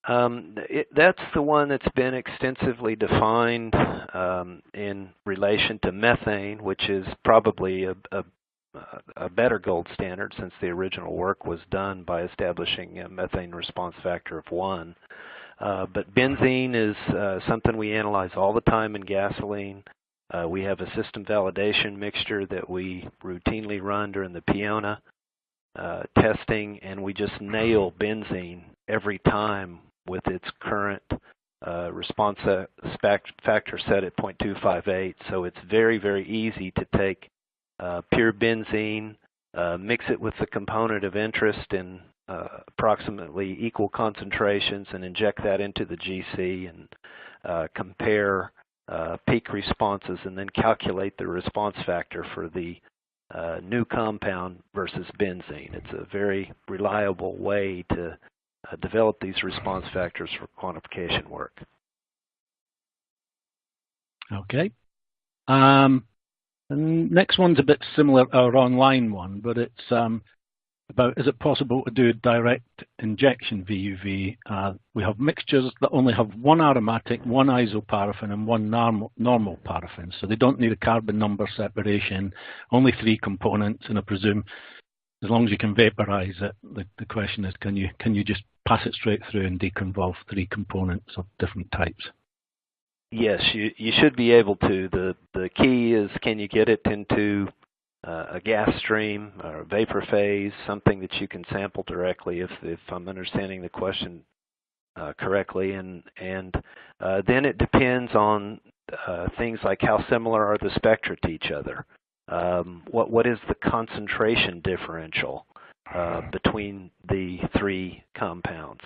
That's the one that's been extensively defined in relation to methane, which is probably a better gold standard since the original work was done by establishing a methane response factor of 1. But benzene is something we analyze all the time in gasoline. We have a system validation mixture that we routinely run during the Piona testing, and we just nail benzene every time with its current response factor set at 0.258. So it's very, very easy to take pure benzene, mix it with the component of interest in approximately equal concentrations, and inject that into the GC and compare peak responses, and then calculate the response factor for the new compound versus benzene. It's a very reliable way to develop these response factors for quantification work. Okay. The next one's a bit similar to our online one, but it's about, is it possible to do direct injection VUV? We have mixtures that only have one aromatic, one isoparaffin, and one normal paraffin. So they don't need a carbon number separation, only 3 components, and I presume as long as you can vaporize it, the question is, can you just pass it straight through and deconvolve 3 components of different types? Yes, you should be able to. The key is, can you get it into a gas stream or a vapor phase, something that you can sample directly, if I'm understanding the question correctly. And then it depends on things like how similar are the spectra to each other. What is the concentration differential between the 3 compounds?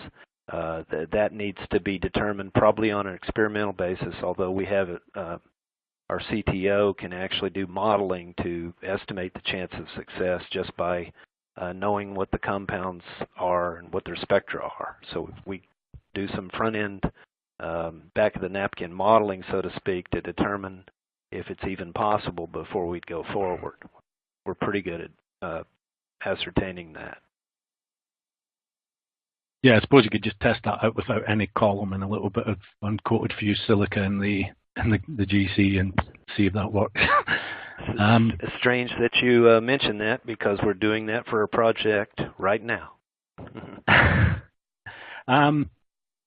That needs to be determined probably on an experimental basis, although we have our CTO can actually do modeling to estimate the chance of success just by knowing what the compounds are and what their spectra are. So if we do some front-end, back of the napkin modeling, so to speak, to determine if it's even possible before we'd go forward. We're pretty good at ascertaining that. Yeah, I suppose you could just test that out without any column and a little bit of uncoated fused silica in the GC and see if that works. It's strange that you mentioned that, because we're doing that for a project right now.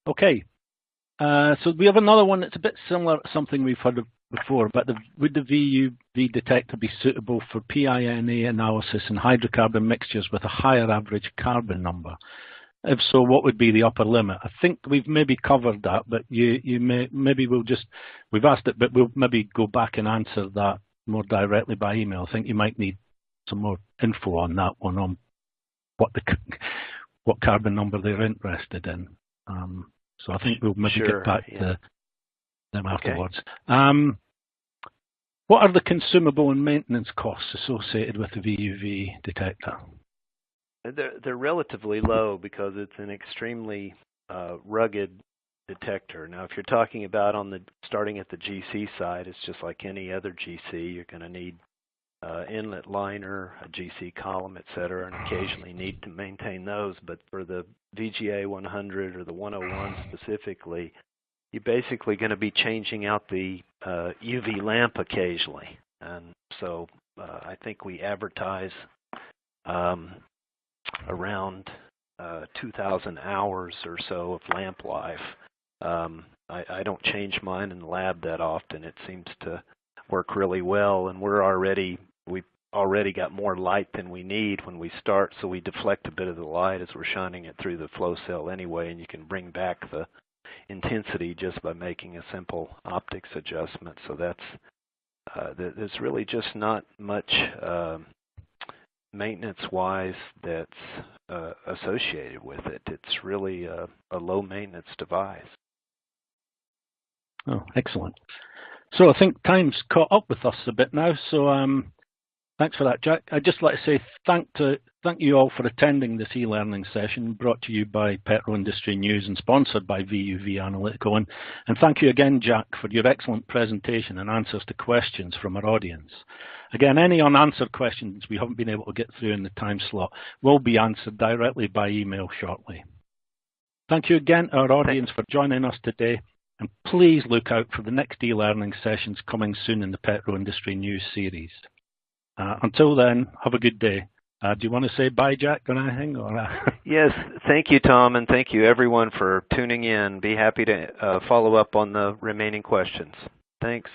Okay. So we have another one that's a bit similar to something we've heard of before, but would the VUV detector be suitable for PINA analysis in hydrocarbon mixtures with a higher average carbon number? If so, what would be the upper limit? I think we've maybe covered that, but maybe we've asked it, but we'll maybe go back and answer that more directly by email. I think you might need some more info on that one, on what carbon number they're interested in. So I think we'll maybe get back to them afterwards. What are the consumable and maintenance costs associated with the VUV detector? They're relatively low because it's an extremely rugged detector. Now, if you're talking about starting at the GC side, it's just like any other GC. You're going to need inlet liner, a GC column, etc., and occasionally need to maintain those. But for the VGA 100 or the 101 specifically, you're basically going to be changing out the UV lamp occasionally. And so I think we advertise around 2,000 hours or so of lamp life. I don't change mine in the lab that often. It seems to work really well, and we've already got more light than we need when we start, so we deflect a bit of the light as we're shining it through the flow cell anyway, and you can bring back the intensity just by making a simple optics adjustment. So there's really just not much maintenance-wise that's associated with it. It's really a low-maintenance device. Oh, excellent. So I think time's caught up with us a bit now, so thanks for that, Jack. I'd just like to say thank you all for attending this e-learning session brought to you by Petro Industry News and sponsored by VUV Analytical. And thank you again, Jack, for your excellent presentation and answers to questions from our audience. Again, any unanswered questions we haven't been able to get through in the time slot will be answered directly by email shortly. Thank you again, our audience, for joining us today. And please look out for the next e-learning sessions coming soon in the Petro Industry News series. Until then, have a good day. Do you want to say bye, Jack, or anything? Or, Yes, thank you, Tom, and thank you, everyone, for tuning in. Be happy to follow up on the remaining questions. Thanks.